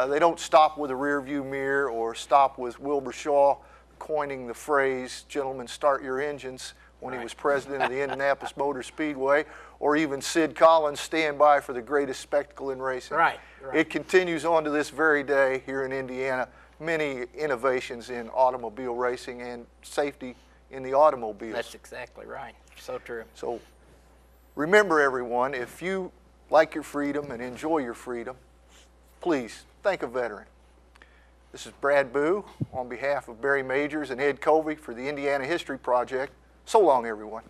Speaker 1: they don't stop with a rear view mirror or stop with Wilbur Shaw coining the phrase, "Gentlemen, start your engines," when he was president of the Indianapolis Motor Speedway, or even Sid Collins, "Stand by for the greatest spectacle in racing."
Speaker 3: Right.
Speaker 1: It continues on to this very day here in Indiana. Many innovations in automobile racing and safety in the automobiles.
Speaker 3: That's exactly right. So true.
Speaker 1: So remember, everyone, if you like your freedom and enjoy your freedom, please thank a veteran. This is Brad Bough on behalf of Barry Majors and Ed Covey for the Indiana History Project. So long, everyone.